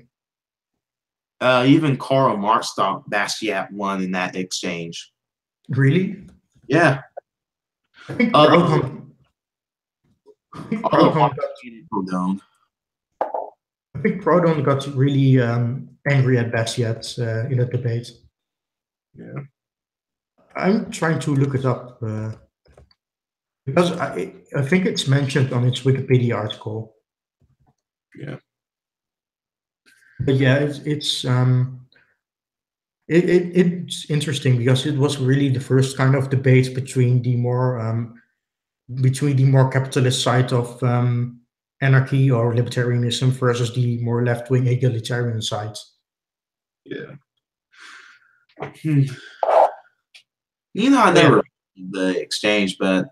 Even Karl Marx thought Bastiat won in that exchange. really. Yeah. I think Although, although Proudhon Marx got hated Proudhon. I think Proudhon got really angry at Bastiat in that debate. Yeah. I'm trying to look it up because I think it's mentioned on its Wikipedia article. Yeah. But yeah, it's interesting because it was really the first kind of debate between the more capitalist side of anarchy or libertarianism versus the more left wing egalitarian side. Yeah. Hmm. You know, I But yeah, never read the exchange, but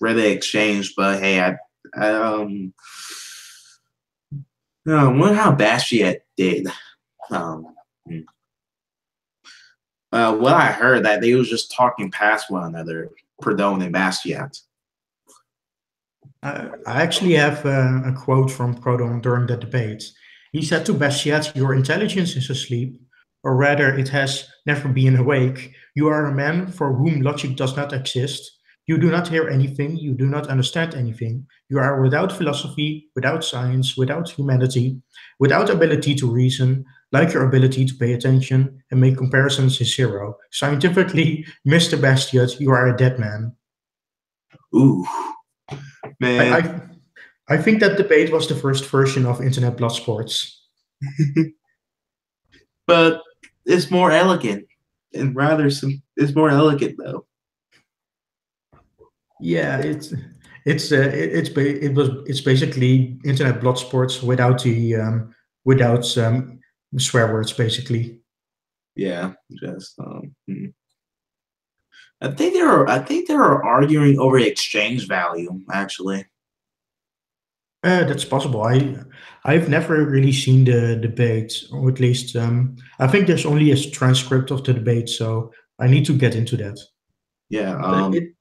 read the exchange. But hey, I wonder how Bastiat did. Um, hmm. Well, I heard that they was just talking past one another, Proudhon and Bastiat. I actually have a quote from Proudhon during the debate. He said to Bastiat, "Your intelligence is asleep, or rather, it has never been awake. You are a man for whom logic does not exist. You do not hear anything, you do not understand anything. You are without philosophy, without science, without humanity, without ability to reason, like your ability to pay attention and make comparisons is zero. Scientifically, Mr. Bastiat, you are a dead man." Ooh, I, man. I I think that debate was the first version of internet blood sports. But it's more elegant and rather it's more elegant though. Yeah, it's basically internet blood sports without swear words basically. Yeah, just I think they were arguing over exchange value actually. That's possible. I've never really seen the debate, or at least I think there's only a transcript of the debate, so I need to get into that. Yeah, But it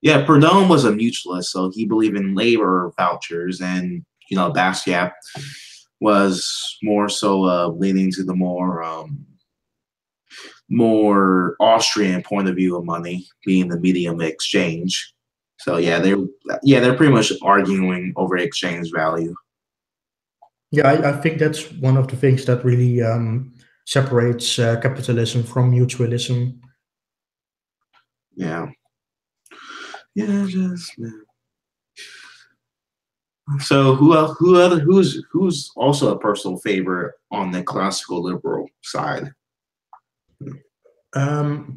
yeah. Perdome was a mutualist, so he believed in labor vouchers, and Basquiat was more so leaning to the more Austrian point of view of money being the medium of exchange. So they're pretty much arguing over exchange value. Yeah, I think that's one of the things that really separates capitalism from mutualism. Yeah, yeah, just yeah. So who else? Who's also a personal favorite on the classical liberal side?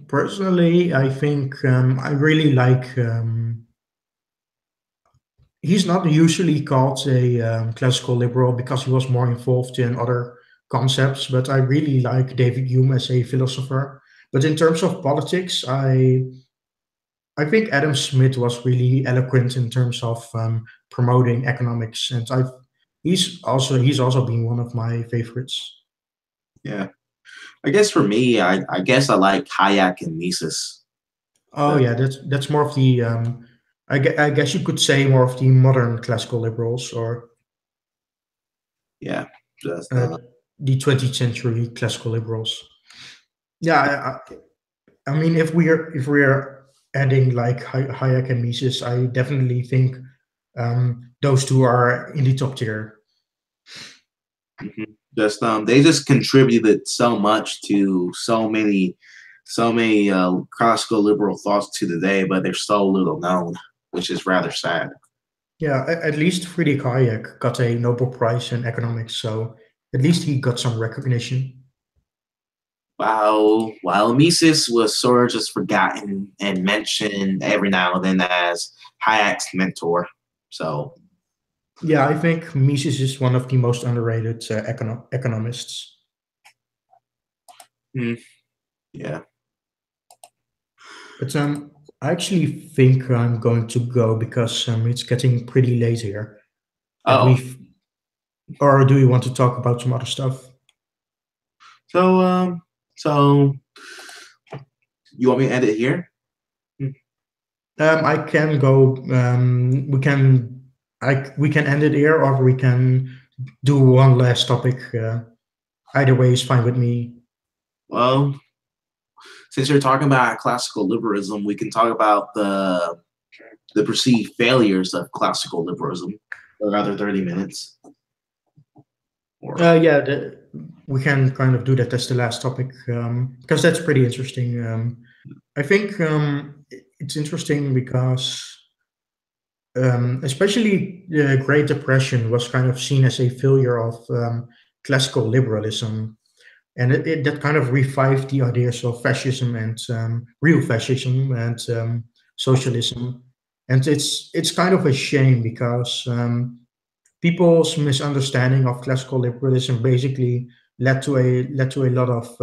Personally, I think I really like. He's not usually called a classical liberal because he was more involved in other concepts, but I really like David Hume as a philosopher. But in terms of politics, I think Adam Smith was really eloquent in terms of promoting economics, and he's also been one of my favorites. Yeah, I guess for me, I guess I like Hayek and Mises. Oh Uh, yeah, that's more of the I guess you could say more of the modern classical liberals or yeah, just uh, the 20th century classical liberals. Yeah, I mean if we're adding like Hayek and Mises, I definitely think those two are in the top tier. mhm. Just they just contributed so much to so many classical liberal thoughts to today, but they're so little known, which is rather sad. Yeah, at least Friedrich Hayek got a Nobel Prize in economics, so at least he got some recognition. While Mises was sort of just forgotten and mentioned every now and then as Hayek's mentor. So Yeah, I think Mises is one of the most underrated economists. mm, yeah. But I actually think I'm going to go because it's getting pretty late here, and Oh, or do you want to talk about some other stuff? so so you want me to end it here? Hmm. I can go. We can end it here, or we can do one last topic. Either way is fine with me. Well, since you're talking about classical liberalism, we can talk about the perceived failures of classical liberalism for another 30 minutes. Or Yeah, we can kind of do that as the last topic because that's pretty interesting. I think it's interesting because especially the Great Depression was kind of seen as a failure of classical liberalism, and that kind of revived the ideas of fascism and real fascism and socialism. And it's kind of a shame because people's misunderstanding of classical liberalism basically led to a lot of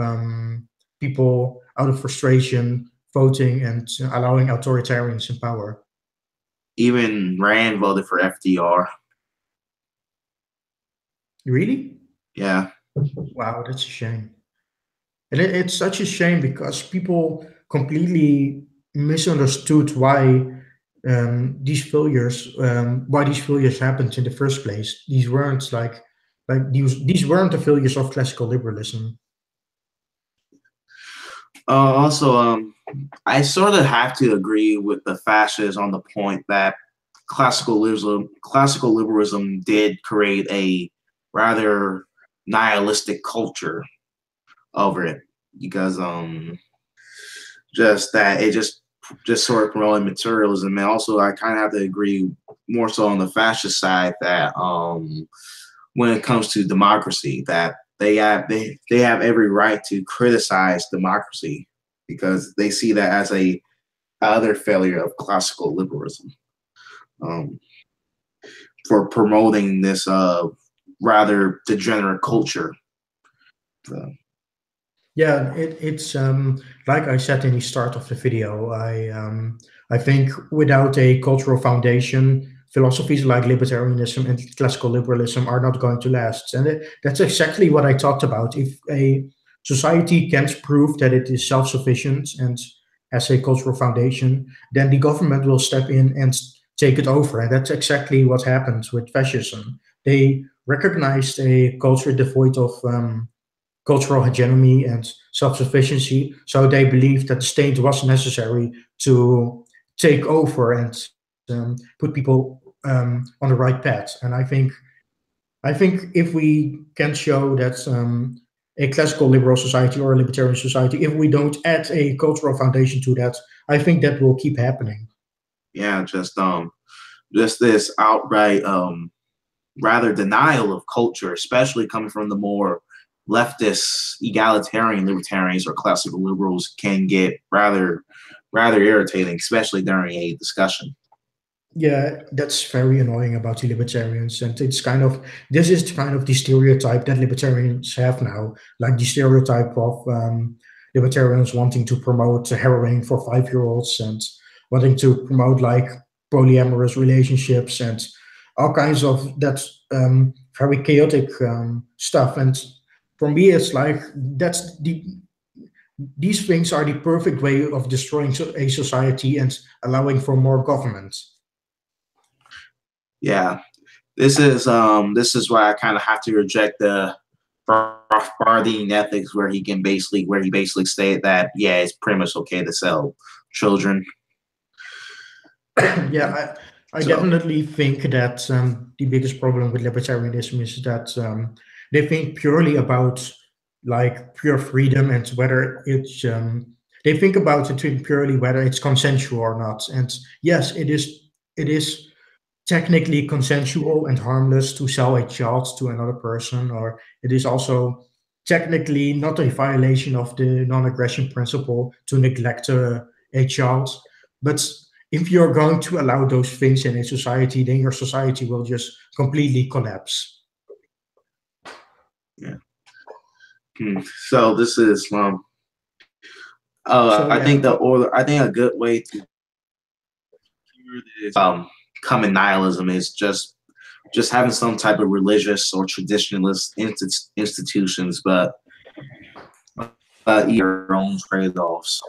people out of frustration voting and allowing authoritarians in power. even Rand voted for FDR. Really? Yeah. Wow, that's a shame. And it's such a shame because people completely misunderstood why these failures happened in the first place. These weren't these weren't the failures of classical liberalism. Also, I sort of have to agree with the fascists on the point that classical liberalism did create a rather nihilistic culture over it because just that it just sort of promoting materialism. And also I kind of have to agree more so on the fascist side that when it comes to democracy that they have every right to criticize democracy because they see that as a other failure of classical liberalism, um, for promoting this rather degenerate culture. So, Yeah, it's like I said in the start of the video. I think without a cultural foundation philosophies like libertarianism and classical liberalism are not going to last. And that's exactly what I talked about. If a society can't prove that it is self sufficient and has a cultural foundation, then the government will step in and take it over. And that's exactly what happened with fascism. They recognized a culture devoid of cultural hegemony and self-sufficiency. So they believed that the state was necessary to take over and put people on the right path. And I think if we can show that a classical liberal society or a libertarian society, if we don't add a cultural foundation to that, I think that will keep happening. Yeah, just this outright rather denial of culture, especially coming from the more leftist egalitarian libertarians or classical liberals, can get rather irritating, especially during a discussion. Yeah, that's very annoying about the libertarians, and it's kind of this is kind of the stereotype that libertarians have now, like the stereotype of libertarians wanting to promote heroin for 5-year-olds and wanting to promote like polyamorous relationships and all kinds of that very chaotic stuff. And for me, it's like these things are the perfect way of destroying a society and allowing for more government. Yeah, this is why I kind of have to reject the Rothbardian ethics, where he basically stated that yeah, it's pretty much okay to sell children. Yeah, I So definitely think that the biggest problem with libertarianism is that they think purely about like pure freedom and whether it's they think about it purely whether it's consensual or not. And yes, it is technically consensual and harmless to sell a child to another person, or it is also technically not a violation of the non-aggression principle to neglect a child. But if you're going to allow those things in a society, then your society will just completely collapse. yeah. So this is So I think yeah, I think a good way to cure this common nihilism is just having some type of religious or traditionalist institutions, but your own trade-offs.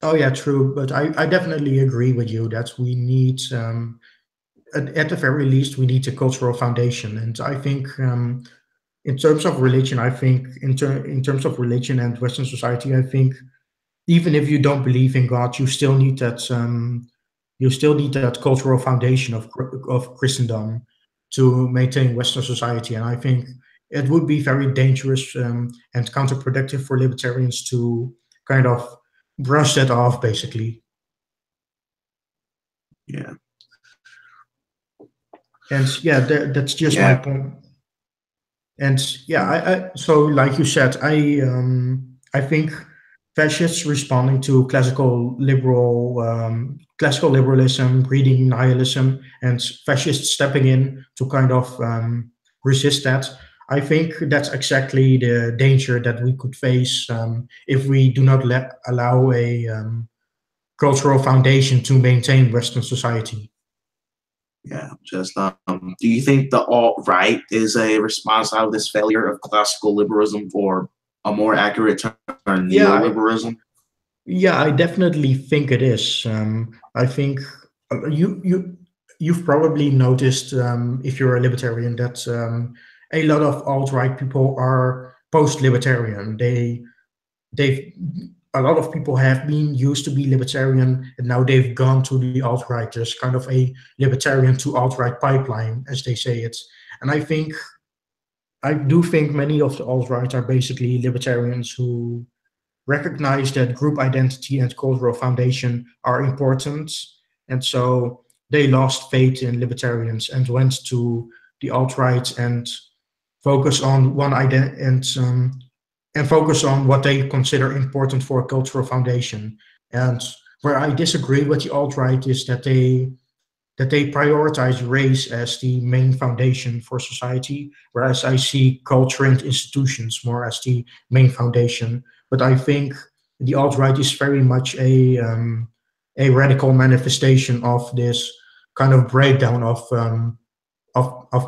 oh yeah, true. But I definitely agree with you that we need at the very least we need a cultural foundation. And I think in terms of religion, I think in terms of religion and Western society, I think even if you don't believe in God, you still need that cultural foundation of Christendom to maintain Western society. And I think it would be very dangerous and counterproductive for libertarians to kind of brush that off, basically. Yeah, And yeah, that's just my yeah, point. And yeah, so like you said, I think fascists responding to classical liberalism, breeding nihilism, and fascists stepping in to kind of resist that. I think that's exactly the danger that we could face if we do not allow a cultural foundation to maintain Western society. yeah. Just do you think the alt right is a response out of this failure of classical liberalism, or a more accurate term, Yeah, neoliberalism? yeah, I definitely think it is. I think you've probably noticed if you're a libertarian that a lot of alt right people are post libertarian. They've a lot of people have been used to be libertarian and now they've gone to the alt right. There's kind of a libertarian to alt right pipeline, as they say it. And I do think many of the alt right are basically libertarians who recognize that group identity and cultural foundation are important. And so they lost faith in libertarians and went to the alt-right and focus on one identity and focus on what they consider important for a cultural foundation. And where I disagree with the alt-right is that they prioritize race as the main foundation for society, whereas I see culture and institutions more as the main foundation. But I think the alt right is very much a radical manifestation of this kind of breakdown of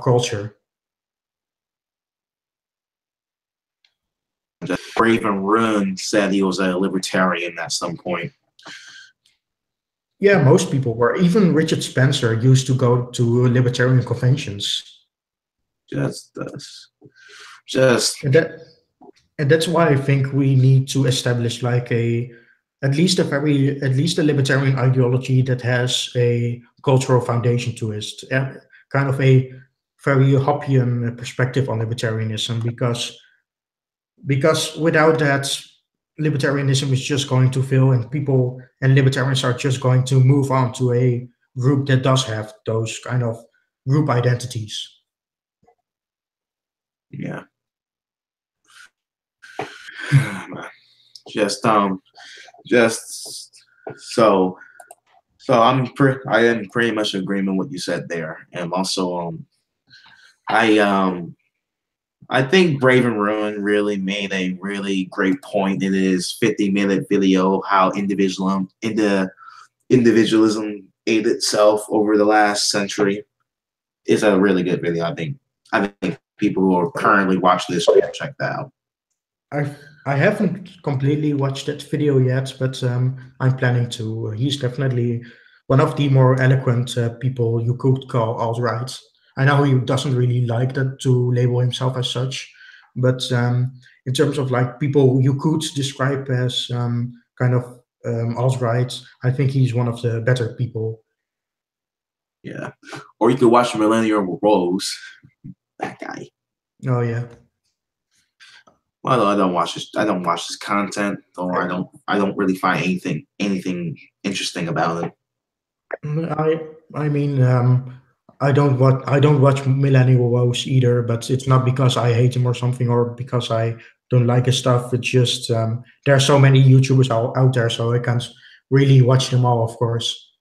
culture. Or even Rune said he was a libertarian at some point. Yeah, most people were. Even Richard Spencer used to go to libertarian conventions. Just, just And that and that's why I think we need to establish like a at least a libertarian ideology that has a cultural foundation to it, kind of a very Hoppian perspective on libertarianism, because without that, libertarianism is just going to fail, and people and libertarians are just going to move on to a group that does have those kind of group identities. yeah. just just so I am pretty much in agreement with what you said there, and also I I think Brave and Ruin really made a really great point in his 50-minute video how individualism ate itself over the last century. It's a really good video. I think people who are currently watching this should check that out. I haven't completely watched that video yet, but I'm planning to. He's definitely one of the more eloquent people you could call alt-right. I know he doesn't really like that to label himself as such, but in terms of like people you could describe as kind of alt-right, I think he's one of the better people. Yeah. Or you could watch Millennium Rose. That guy. Oh yeah. Well, I don't watch his content, or I don't really find anything interesting about him. I mean, I don't watch Millennial Woes either, but it's not because I hate him or something, or because I don't like his stuff. It's just there are so many YouTubers out there, so I can't really watch them all, of course.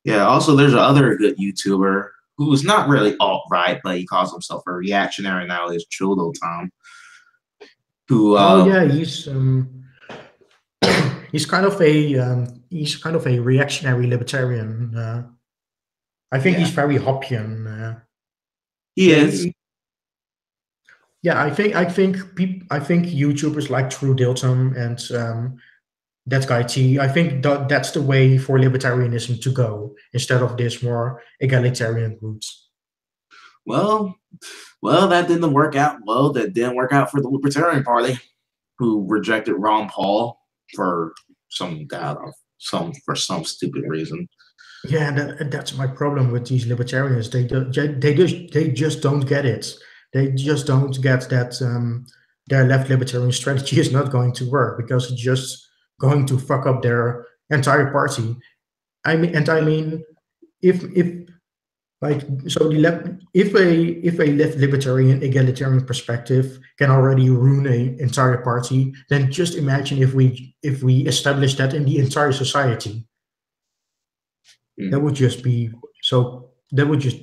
Yeah. Also, there's another good YouTuber who's not really alt right, but he calls himself a reactionary now. Is Chudo Tom, who Oh yeah, he's kind of a reactionary libertarian. I think yeah, he's very Hoppian. he Yeah, is. yeah. I think YouTubers like True Dilton and that guy T. I think that's the way for libertarianism to go instead of this more egalitarian route. Well, well, that didn't work out. Well, that didn't work out for the Libertarian Party, who rejected Ron Paul for some doubt of some stupid reason. Yeah, that's my problem with these libertarians. They just don't get it. They just don't get that their left libertarian strategy is not going to work because it's just going to fuck up their entire party. I mean, if like so the left, if a left libertarian egalitarian perspective can already ruin an entire party, then just imagine if we establish that in the entire society. That Mm, would just be so that would just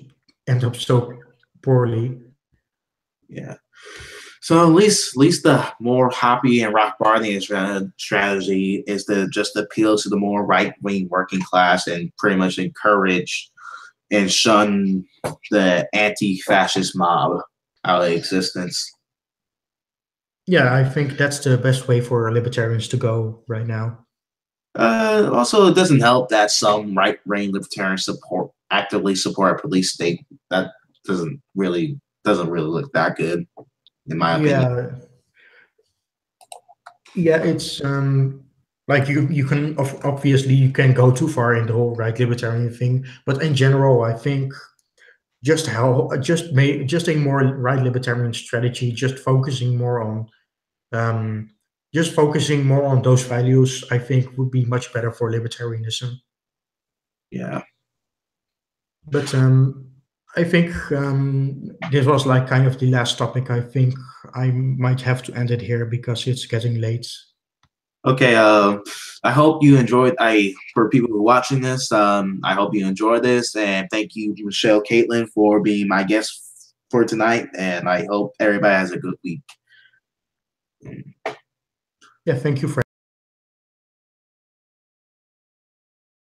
end up so poorly. yeah. So at least the more Hoppy and Rothbardian strategy is to just appeal to the more right wing working class and pretty much encourage and shun the anti fascist mob out of existence. Yeah, I think that's the best way for libertarians to go right now. Also, it doesn't help that some right wing libertarians actively support a police state. That doesn't really look that good, in my opinion. Yeah, yeah, it's like you can obviously you can go too far in the whole right libertarian thing, but in general, I think just a more right libertarian strategy, um, just focusing more on those values, I think would be much better for libertarianism. Yeah. But I think this was like kind of the last topic. I think I might have to end it here because it's getting late. Okay. I hope you enjoyed. For people who are watching this, I hope you enjoy this, and thank you, Michelle Catlin, for being my guest for tonight. And I hope everybody has a good week. Yeah, thank you for